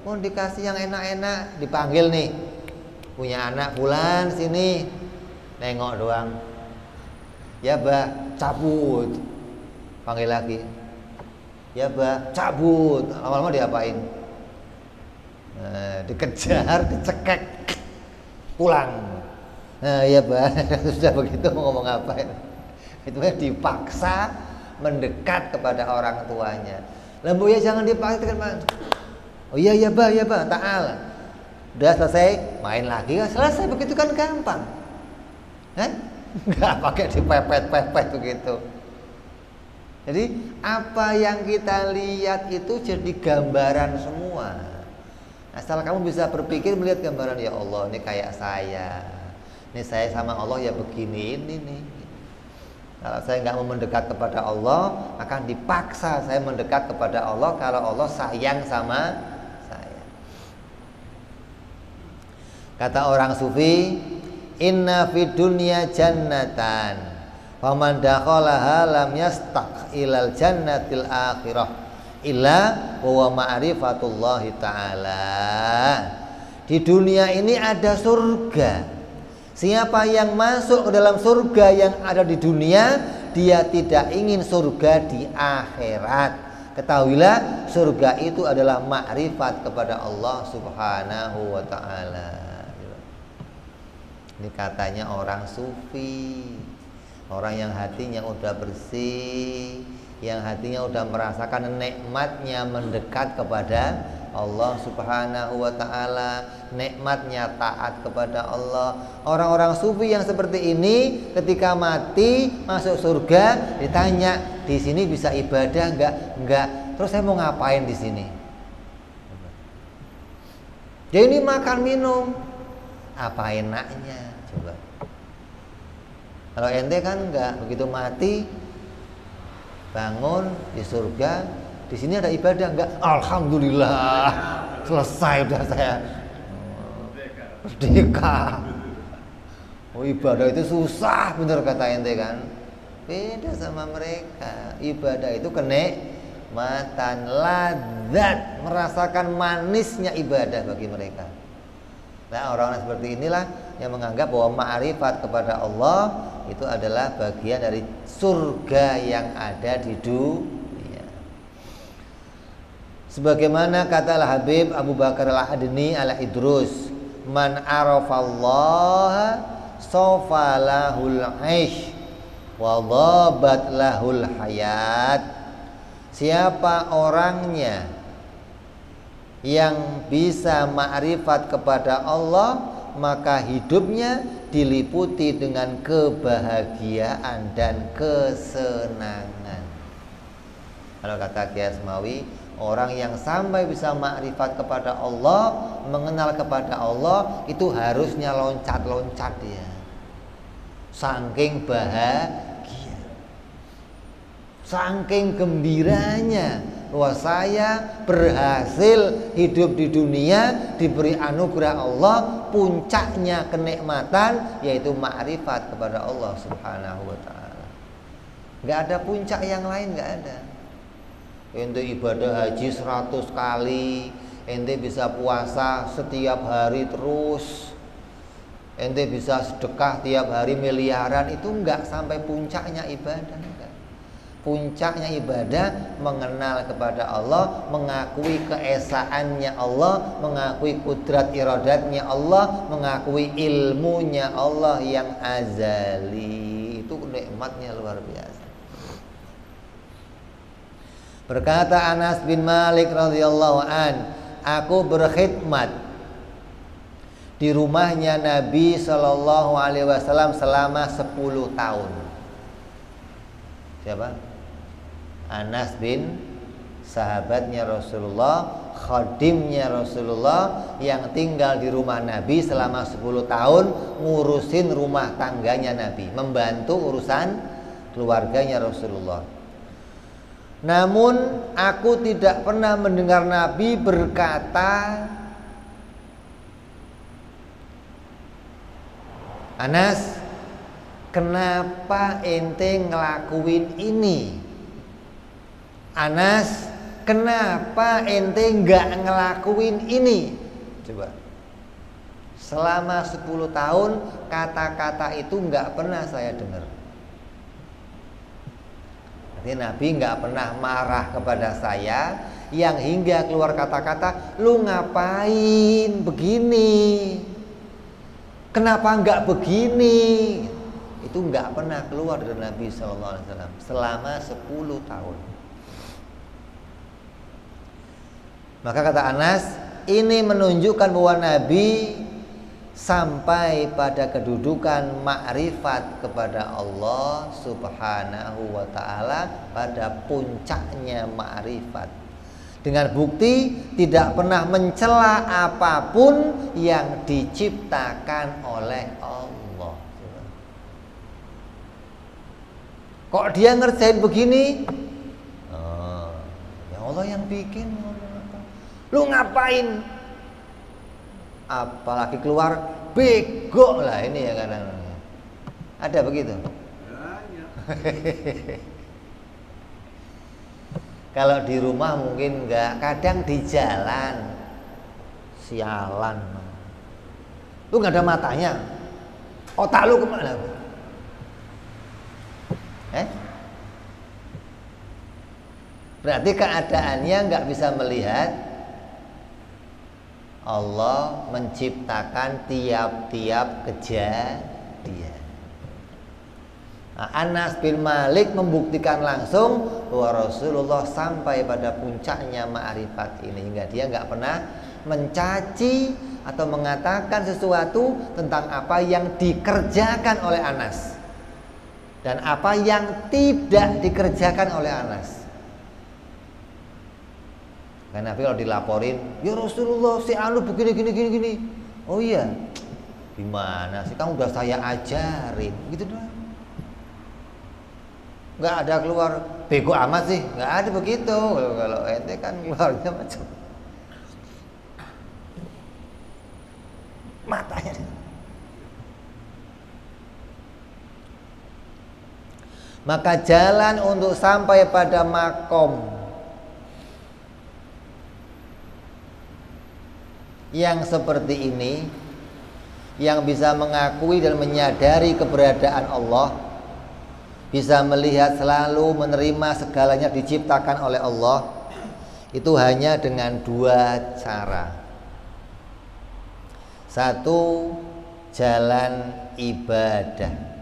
[SPEAKER 1] Mau dikasih yang enak-enak, dipanggil nih, punya anak bulan sini, nengok doang. Ya bah, cabut. Panggil lagi. Ya bah, cabut. Lama-lama diapain? Dikejar, dicekek, pulang. Nah ya bah, sudah begitu mau ngomong apa? Itu dipaksa mendekat kepada orang tuanya. Lembu ya jangan dipaksa kan. Oh iya ya bah, ta'al. Udah selesai, main lagi kan selesai, begitu kan gampang. Nggak pakai dipepet-pepet begitu. Jadi apa yang kita lihat itu jadi gambaran semua. Asal kamu bisa berpikir melihat gambaran, ya Allah ini kayak saya. Ini saya sama Allah ya begini ini nih. Kalau saya nggak mau mendekat kepada Allah, akan dipaksa saya mendekat kepada Allah kalau Allah sayang sama saya. Kata orang sufi, inna fid dunya jannatan, faman dakhalaha lam yastaq ilal jannatil akhirah illa wa ma'rifatullahi ta'ala. Di dunia ini ada surga. Siapa yang masuk ke dalam surga yang ada di dunia, dia tidak ingin surga di akhirat. Ketahuilah surga itu adalah makrifat kepada Allah Subhanahu wa ta'ala. Ini katanya orang sufi, orang yang hatinya udah bersih, yang hatinya udah merasakan nikmatnya mendekat kepada Allah Subhanahu wa ta'ala, nikmatnya taat kepada Allah. Orang-orang sufi yang seperti ini ketika mati masuk surga ditanya, di sini bisa ibadah enggak? Enggak. Terus saya mau ngapain di sini? Ya ini makan minum. Apa enaknya? Coba. Kalau ente kan enggak, begitu mati bangun di surga, di sini ada ibadah enggak? Alhamdulillah, selesai udah saya merdeka. Oh ibadah itu susah, bener kata ente kan? Beda sama mereka. Ibadah itu kenikmatan, ladzat, merasakan manisnya ibadah bagi mereka. Nah orang-orang seperti inilah yang menganggap bahwa ma'rifat kepada Allah itu adalah bagian dari surga yang ada di dunia. Sebagaimana kata Al-Habib Abu Bakar Al-Adni Al-Idrus, man arafallaha sofa lahul aish wa dhabat lahul hayat. Siapa orangnya yang bisa ma'rifat kepada Allah, maka hidupnya diliputi dengan kebahagiaan dan kesenangan. Kalau kata Kiai Asmawi, orang yang sampai bisa ma'rifat kepada Allah, mengenal kepada Allah, itu harusnya loncat-loncat dia. Saking bahagia, saking gembiranya bahwa saya berhasil hidup di dunia, diberi anugerah Allah, puncaknya kenikmatan yaitu ma'rifat kepada Allah Subhanahu wa ta'ala. Gak ada puncak yang lain, gak ada. Ente ibadah haji 100 kali, ente bisa puasa setiap hari terus, ente bisa sedekah tiap hari miliaran, itu enggak sampai puncaknya ibadah, enggak. Puncaknya ibadah mengenal kepada Allah, mengakui keesaannya Allah, mengakui kudrat iradatnya Allah, mengakui ilmunya Allah yang azali. Itu nikmatnya luar biasa. Berkata Anas bin Malik radhiyallahu an, aku berkhidmat di rumahnya Nabi sallallahu alaihi wasallam selama 10 tahun. Siapa? Anas bin, sahabatnya Rasulullah, khadimnya Rasulullah yang tinggal di rumah Nabi selama 10 tahun, ngurusin rumah tangganya Nabi, membantu urusan keluarganya Rasulullah. Namun aku tidak pernah mendengar Nabi berkata, Anas, kenapa ente ngelakuin ini? Anas, kenapa ente nggak ngelakuin ini? Coba. Selama 10 tahun kata-kata itu nggak pernah saya dengar. Artinya Nabi nggak pernah marah kepada saya yang hingga keluar kata-kata, lu ngapain begini? Kenapa nggak begini? Itu nggak pernah keluar dari Nabi SAW selama 10 tahun. Maka kata Anas, ini menunjukkan bahwa Nabi sampai pada kedudukan makrifat kepada Allah Subhanahu wa ta'ala, pada puncaknya makrifat, dengan bukti tidak pernah mencela apapun yang diciptakan oleh Allah. Kok dia ngerjain begini? Ya Allah yang bikin. Lu ngapain? Apalagi keluar bego lah ini ya kadang. Ada begitu? Kalau di rumah mungkin enggak, kadang di jalan. Sialan. Lu nggak ada matanya. Otak lu kemana? Berarti keadaannya nggak bisa melihat Allah menciptakan tiap-tiap kejadian. Anas bin Malik membuktikan langsung bahwa Rasulullah sampai pada puncaknya ma'rifat ini, hingga dia nggak pernah mencaci atau mengatakan sesuatu tentang apa yang dikerjakan oleh Anas dan apa yang tidak dikerjakan oleh Anas. Karena Nabi kalau dilaporin, ya Rasulullah si anu begini gini. Oh iya, gimana sih, kamu udah saya ajarin gitu doang. Nggak ada keluar bego amat sih, nggak ada begitu. Kalau ente kan keluarnya macam matanya. Maka jalan untuk sampai pada makom yang seperti ini, yang bisa mengakui dan menyadari keberadaan Allah, bisa melihat selalu menerima segalanya diciptakan oleh Allah, itu hanya dengan 2 cara. Satu, jalan ibadah.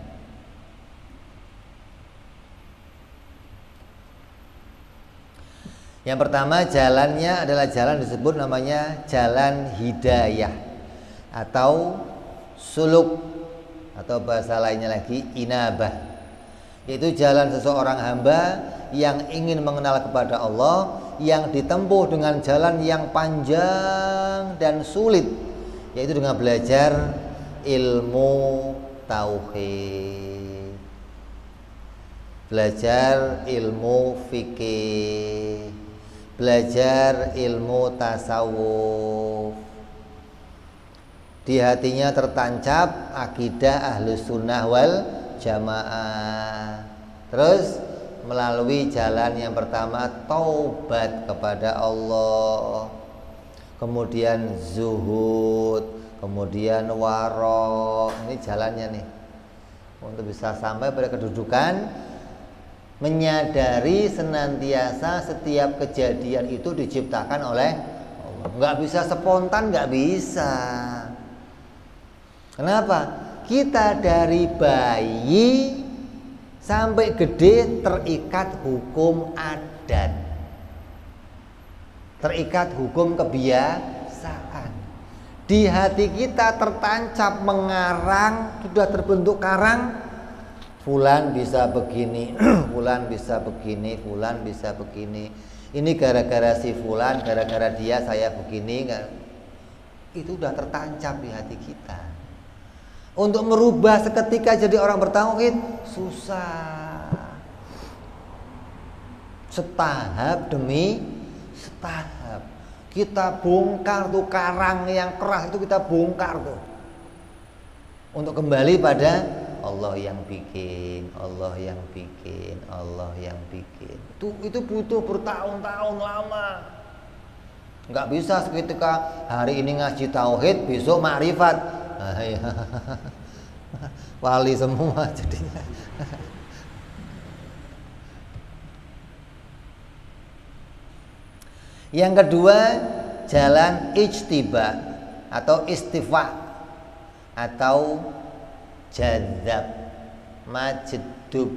[SPEAKER 1] Yang pertama jalannya adalah jalan disebut namanya jalan hidayah atau suluk, atau bahasa lainnya lagi inabah, yaitu jalan seseorang hamba yang ingin mengenal kepada Allah, yang ditempuh dengan jalan yang panjang dan sulit, yaitu dengan belajar ilmu tauhid, belajar ilmu fikih, belajar ilmu tasawuf. Di hatinya tertancap akidah Ahlus Sunnah wal Jamaah. Terus melalui jalan yang pertama taubat kepada Allah, kemudian zuhud, kemudian waro. Ini jalannya nih untuk bisa sampai pada kedudukan Menyadari senantiasa setiap kejadian itu diciptakan oleh Allah. Nggak bisa spontan, nggak bisa. Kenapa? Kita dari bayi sampai gede terikat hukum adat, terikat hukum kebiasaan. Di hati kita tertancap mengarang, sudah terbentuk karang. Fulan bisa begini, fulan bisa begini, fulan bisa begini. Ini gara-gara si fulan, gara-gara dia saya begini. Itu sudah tertancap di hati kita. Untuk merubah seketika jadi orang bertauhid susah. Setahap demi setahap. Kita bongkar tuh karang yang keras itu, kita bongkar tuh. Untuk kembali pada Allah yang bikin, Allah yang bikin, Allah yang bikin. Itu butuh bertahun-tahun lama. Nggak bisa seketika hari ini ngaji tauhid, besok makrifat. Wali semua jadinya. Yang kedua, jalan ijtiba atau istifa atau jadzab majdub,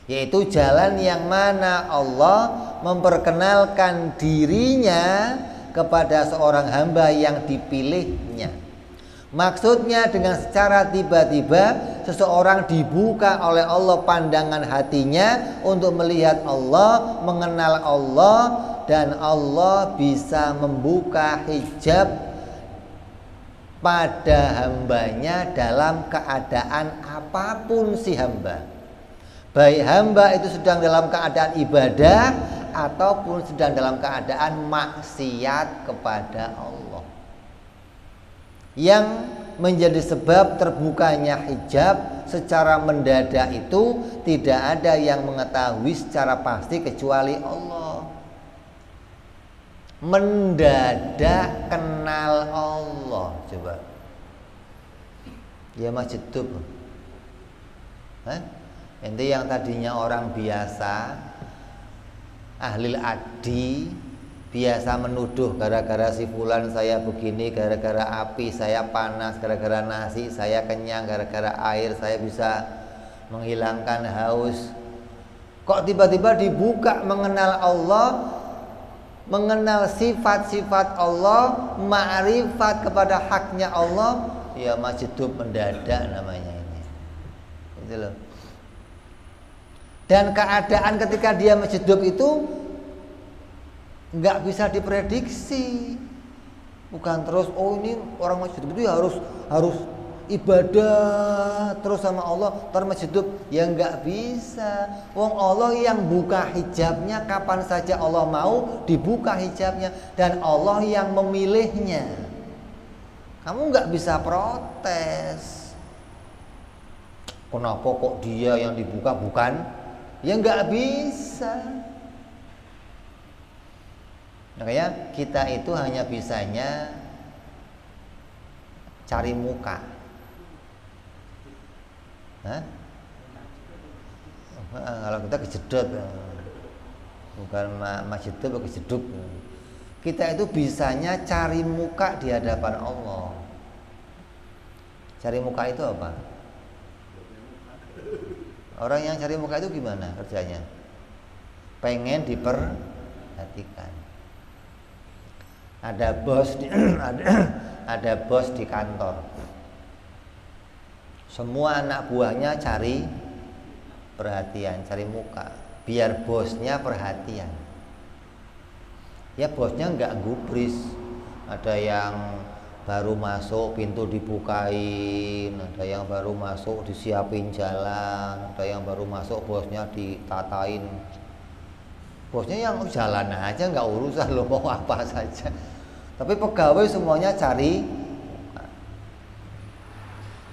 [SPEAKER 1] yaitu jalan yang mana Allah memperkenalkan dirinya kepada seorang hamba yang dipilihnya. Maksudnya dengan secara tiba-tiba seseorang dibuka oleh Allah pandangan hatinya untuk melihat Allah, mengenal Allah, dan Allah bisa membuka hijab pada hambanya dalam keadaan apapun si hamba. Baik hamba itu sedang dalam keadaan ibadah ataupun sedang dalam keadaan maksiat kepada Allah. Yang menjadi sebab terbukanya hijab secara mendadak itu tidak ada yang mengetahui secara pasti kecuali Allah. Mendadak kenal Allah, coba. Ya majdub. Ente yang tadinya orang biasa, ahli adi, biasa menuduh gara-gara si fulan saya begini, gara-gara api saya panas, gara-gara nasi saya kenyang, gara-gara air saya bisa menghilangkan haus. Kok tiba-tiba dibuka mengenal Allah, mengenal sifat-sifat Allah, ma'rifat kepada haknya Allah, ya majdub mendadak namanya ini. Itu loh. Dan keadaan ketika dia majdub itu nggak bisa diprediksi. Bukan terus ini orang majdub itu ya harus ibadah terus sama Allah termajdub, ya nggak bisa. Wong Allah yang buka hijabnya kapan saja Allah mau dibuka hijabnya, dan Allah yang memilihnya. Kamu nggak bisa protes. Kenapa kok dia yang dibuka bukan? Ya nggak bisa. Makanya kita itu hanya bisanya cari muka. Kalau kita kejedot, bukan majedub, kejeduk. Kita itu bisanya cari muka di hadapan Allah. Cari muka itu apa? Orang yang cari muka itu gimana kerjanya? Pengen diperhatikan. Ada bos di kantor. Semua anak buahnya cari perhatian, cari muka, biar bosnya perhatian. Ya bosnya nggak gubris. Ada yang baru masuk pintu dibukain, ada yang baru masuk disiapin jalan, ada yang baru masuk bosnya ditatain. Bosnya yang jalan aja, nggak urusan lo mau apa saja. Tapi pegawai semuanya cari.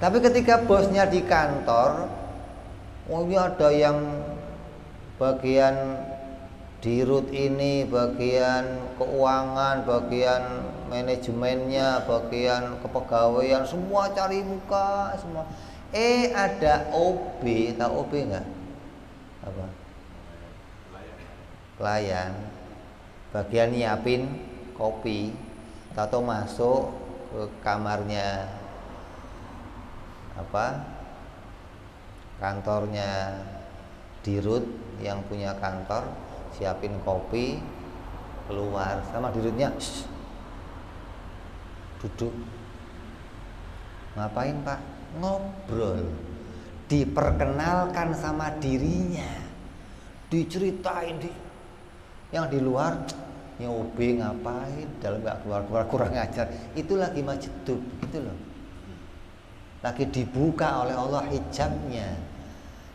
[SPEAKER 1] Tapi ketika bosnya di kantor, ini ada yang bagian dirut ini, bagian keuangan, bagian manajemennya, bagian kepegawaian, semua cari muka semua. Ada OB, tahu OB nggak? apa? Pelayan. Bagian nyiapin kopi, atau masuk ke kamarnya apa? Kantornya dirut yang punya kantor, siapin kopi, keluar sama dirutnya, duduk. Ngapain Pak? Ngobrol. Diperkenalkan sama dirinya, diceritain yang di luar nyobi ngapain, dalam nggak keluar kurang ajar. Itu lagi majedub gitu loh, lagi dibuka oleh Allah hijabnya,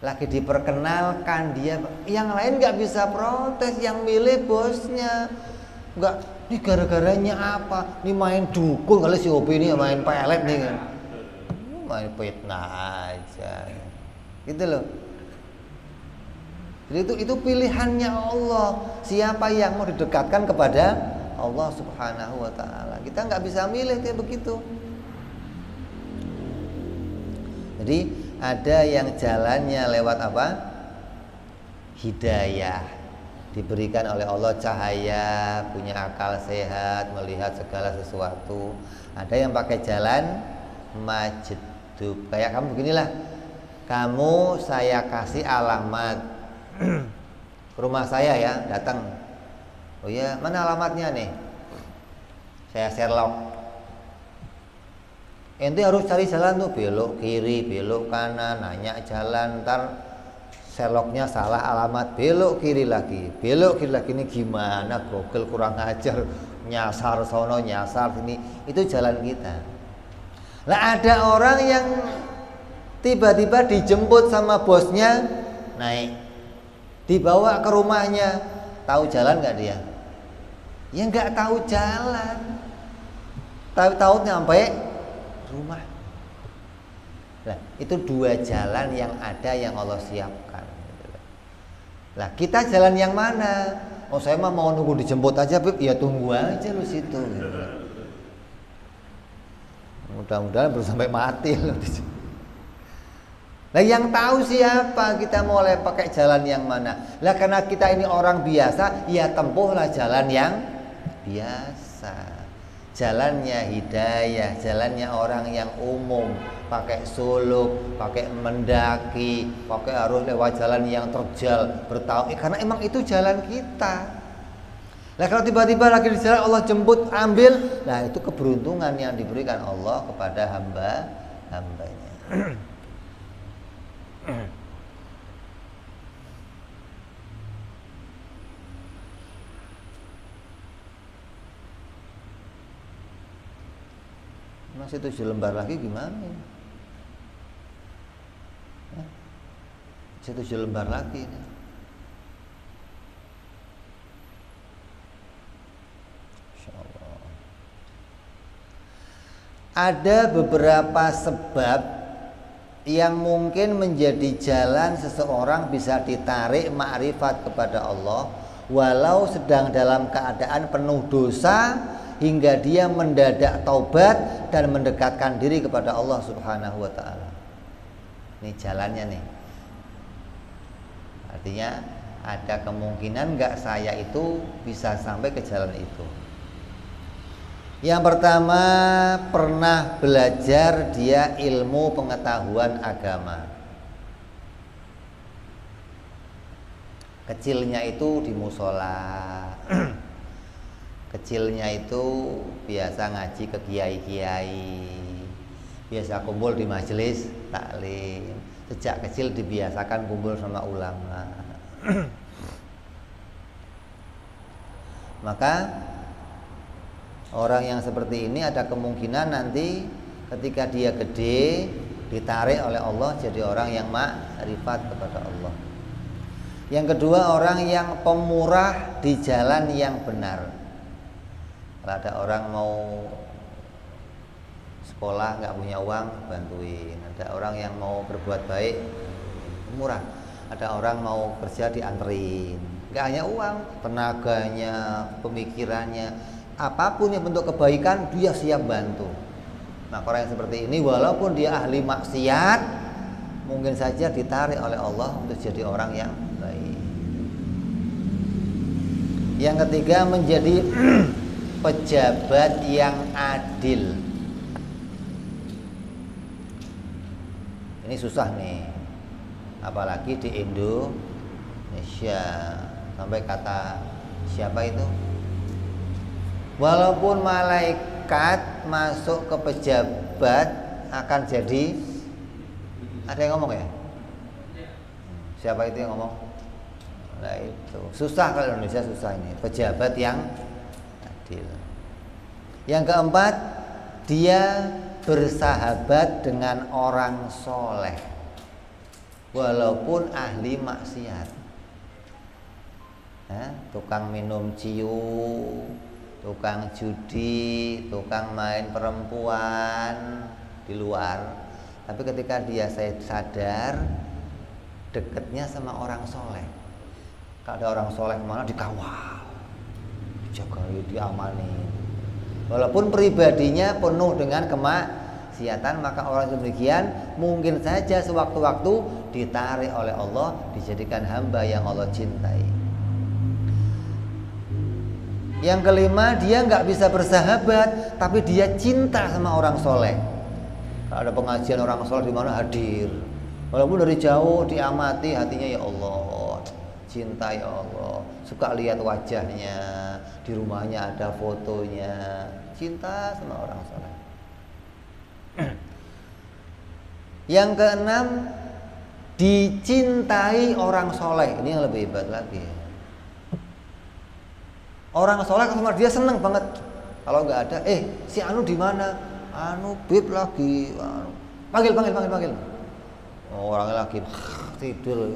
[SPEAKER 1] lagi diperkenalkan dia. Yang lain nggak bisa protes, yang milih bosnya. Nggak, ini gara-garanya apa? Ini main dukun kali si Hobi ini main pelet nih kan, main fitnah aja gitu loh. Jadi itu pilihannya Allah, siapa yang mau didekatkan kepada Allah Subhanahu wa ta'ala. Kita nggak bisa milih kayak begitu. Jadi ada yang jalannya lewat apa? Hidayah, diberikan oleh Allah cahaya, punya akal sehat, melihat segala sesuatu. Ada yang pakai jalan majdub, kayak kamu beginilah. Kamu saya kasih alamat rumah saya ya, datang. Oh ya, mana alamatnya nih? Saya Sherlock. Ente harus cari jalan tuh, belok kiri, belok kanan, nanya jalan. Ntar Sherlocknya salah alamat, belok kiri lagi. Ini gimana? Google kurang ajar, nyasar sono, nyasar sini. Itu jalan kita. Lah ada orang yang tiba-tiba dijemput sama bosnya, naik, dibawa ke rumahnya. Tahu jalan nggak dia? Ya nggak tahu jalan, tahu nyampe rumah. Nah, itu dua jalan yang ada yang Allah siapkan. Lah kita jalan yang mana? Oh saya mah mau nunggu dijemput aja, Bib. Ya tunggu aja lu situ. Gitu. Mudah-mudahan baru sampai mati loh. Nah yang tahu siapa, kita mulai pakai jalan yang mana. Lah karena kita ini orang biasa, ya tempuhlah jalan yang biasa. Jalannya hidayah, jalannya orang yang umum, pakai suluk, pakai mendaki, pakai harus lewat jalan yang terjal, bertahun. Karena emang itu jalan kita. Nah kalau tiba-tiba lagi di jalan Allah jemput, ambil, nah itu keberuntungan yang diberikan Allah kepada hamba-hambanya. Masih 7 lembar lagi gimana ya? Masih 7 lembar lagi ini. Insyaallah. Ada beberapa sebab yang mungkin menjadi jalan seseorang bisa ditarik makrifat kepada Allah walau sedang dalam keadaan penuh dosa, hingga dia mendadak taubat dan mendekatkan diri kepada Allah Subhanahu wa ta'ala. Ini jalannya nih. Artinya ada kemungkinan nggak saya itu bisa sampai ke jalan itu. Yang pertama, pernah belajar dia ilmu pengetahuan agama. Kecilnya itu di musola. Kecilnya itu biasa ngaji ke kiai-kiai, biasa kumpul di majelis taklim. Sejak kecil dibiasakan kumpul sama ulama. Maka orang yang seperti ini ada kemungkinan nanti ketika dia gede ditarik oleh Allah jadi orang yang makrifat kepada Allah. Yang kedua, orang yang pemurah di jalan yang benar. Kalau ada orang mau sekolah nggak punya uang, bantuin. Ada orang yang mau berbuat baik, murah. Ada orang mau kerja, dianterin. Nggak hanya uang, tenaganya, pemikirannya, apapun yang bentuk kebaikan dia siap bantu. Nah orang yang seperti ini walaupun dia ahli maksiat, mungkin saja ditarik oleh Allah untuk jadi orang yang baik. Yang ketiga, menjadi pejabat yang adil. Ini susah nih, apalagi di Indonesia. Sampai kata siapa itu, walaupun malaikat masuk ke pejabat akan jadi, ada yang ngomong ya? Siapa itu yang ngomong? Nah itu susah, kalau Indonesia susah ini, pejabat yang adil. Yang keempat, dia bersahabat dengan orang soleh walaupun ahli maksiat. Tukang minum ciu, tukang judi, tukang main perempuan di luar, tapi ketika dia sadar deketnya sama orang soleh. Kalau ada orang soleh kemana, dikawal, dijaga, diamani. Walaupun pribadinya penuh dengan kemaksiatan, maka orang demikian mungkin saja sewaktu-waktu ditarik oleh Allah, dijadikan hamba yang Allah cintai. Yang kelima, dia nggak bisa bersahabat, tapi dia cinta sama orang soleh. Kalau ada pengajian orang soleh di mana, hadir. Walaupun dari jauh, diamati hatinya, ya Allah, cinta ya Allah. Suka lihat wajahnya, di rumahnya ada fotonya, cinta sama orang soleh. Yang keenam, dicintai orang soleh. Ini yang lebih hebat lagi. Orang soleh sama dia seneng banget. Kalau nggak ada, si Anu di mana? Anu bib lagi. Panggil. Oh, orangnya lagi tidur.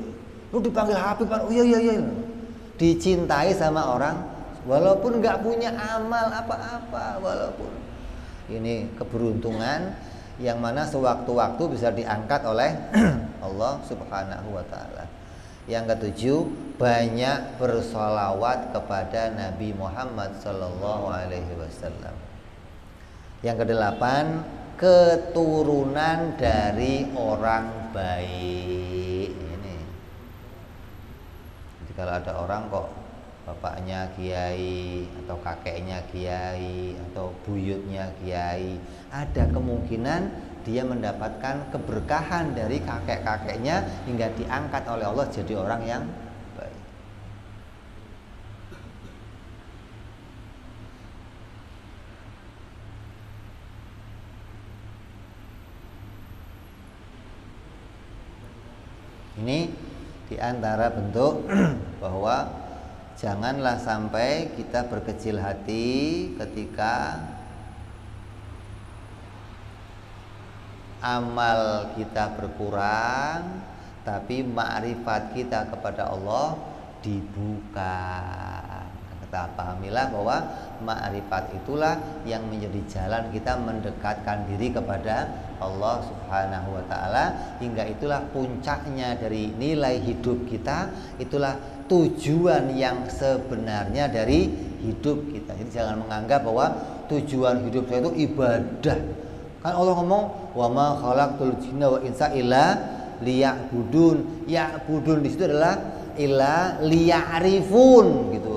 [SPEAKER 1] Lu dipanggil Habib. Oh iya. Dicintai sama orang, walaupun nggak punya amal apa-apa, walaupun. Ini keberuntungan yang mana sewaktu-waktu bisa diangkat oleh Allah Subhanahu wa Ta'ala. Yang ketujuh, banyak bersolawat kepada Nabi Muhammad Sallallahu Alaihi Wasallam. Yang kedelapan, keturunan dari orang baik. Ini. Jadi kalau ada orang kok bapaknya kiai atau kakeknya kiai atau buyutnya kiai, ada kemungkinan dia mendapatkan keberkahan dari kakek-kakeknya hingga diangkat oleh Allah jadi orang yang baik. Ini diantara bentuk bahwa janganlah sampai kita berkecil hati ketika amal kita berkurang, tapi ma'rifat kita kepada Allah dibuka. Kita pahamilah bahwa ma'rifat itulah yang menjadi jalan kita mendekatkan diri kepada Allah Subhanahu wa Ta'ala, hingga itulah puncaknya dari nilai hidup kita, itulah tujuan yang sebenarnya dari hidup kita. Jadi jangan menganggap bahwa tujuan hidup saya itu ibadah. Kan Allah ngomong, wa ma khalaqtul jinna wa insa illa liya'budun. Ya'budun di situ adalah illa liya'rifun gitu.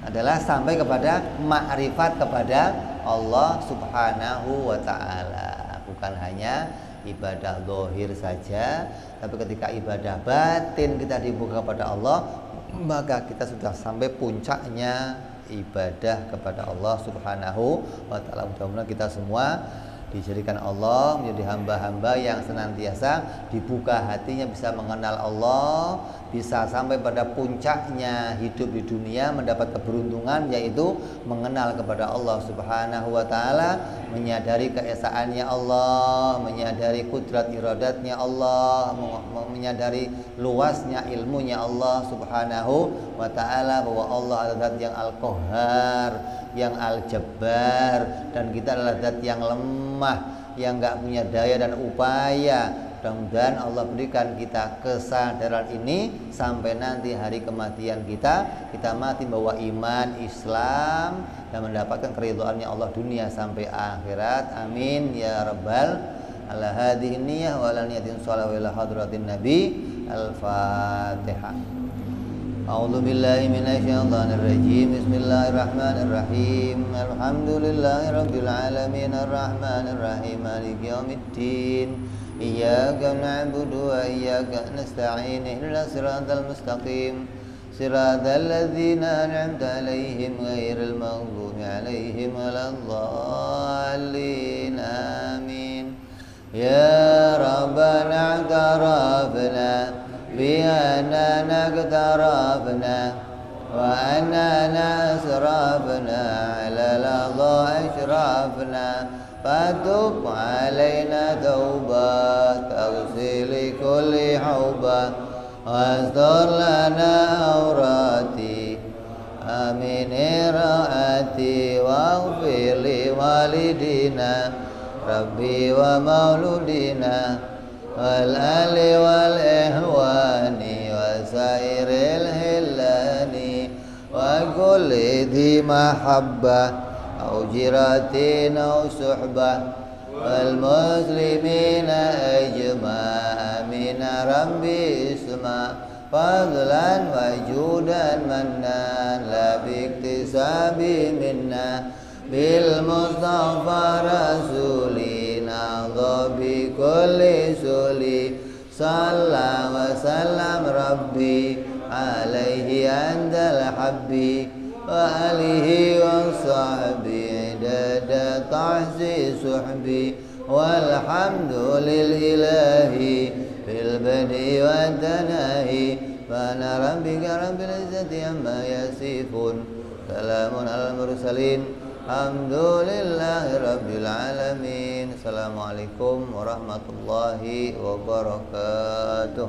[SPEAKER 1] Adalah sampai kepada makrifat kepada Allah Subhanahu wa Ta'ala. Bukan hanya ibadah zahir saja, tapi ketika ibadah batin kita dibuka kepada Allah, maka kita sudah sampai puncaknya ibadah kepada Allah Subhanahu wa Ta'ala. Mudah-mudahan kita semua dijadikan Allah menjadi hamba-hamba yang senantiasa dibuka hatinya, bisa mengenal Allah, bisa sampai pada puncaknya hidup di dunia mendapat keberuntungan, yaitu mengenal kepada Allah Subhanahu wa Ta'ala, menyadari keesaannya Allah, menyadari kudrat iradatnya Allah, menyadari luasnya ilmunya Allah Subhanahu wa Ta'ala, bahwa Allah adalah zat yang Al-Qahhar, yang Al-Jabbar, dan kita adalah zat yang lemah, yang gak punya daya dan upaya. Mudah-mudahan Allah berikan kita kesadaran ini sampai nanti hari kematian kita mati bawa iman Islam dan mendapatkan keridhaannya Allah dunia sampai akhirat. Amin ya rabbal ala hadhihi niyyah wa ala niyatin shalawat ila hadratin nabi. Al-Fatihah. أعوذ بالله من الشيطان الرجيم بسم الله الرحمن الرحيم الحمد لله رب العالمين الرحمن الرحيم مالك يوم الدين إياك نعبد وإياك نستعين اهدنا الصراط المستقيم صراط الذين أنعمت عليهم غير المغضوب عليهم ولا الضالين آمين يا ربنا اعترفنا بأننا اقترفنا وأننا أسرفنا على لظى أشرفنا فتب علينا توبة تغسل كل حوبة واستر لنا عوراتي آمين رأتي واغفر لوالدينا ربي ومولودنا والآل والإخوان وسائر الهلان وكل ذي محبة أو جيرة أو صحبة والمسلمين أجمع من ربي اسمع فضلا وجودا منا لا باكتساب منا بالمصطفى رسولي نهضى بكل سولي صلى وسلم ربي عليه عند الحبي وآله وصحبه عدد تحصي صحبي والحمد لله في البدء والتناهي فأنا ربك رب العزة عما يصفون سلام على المرسلين الحمد لله رب العالمين. Assalamualaikum warahmatullahi wabarakatuh.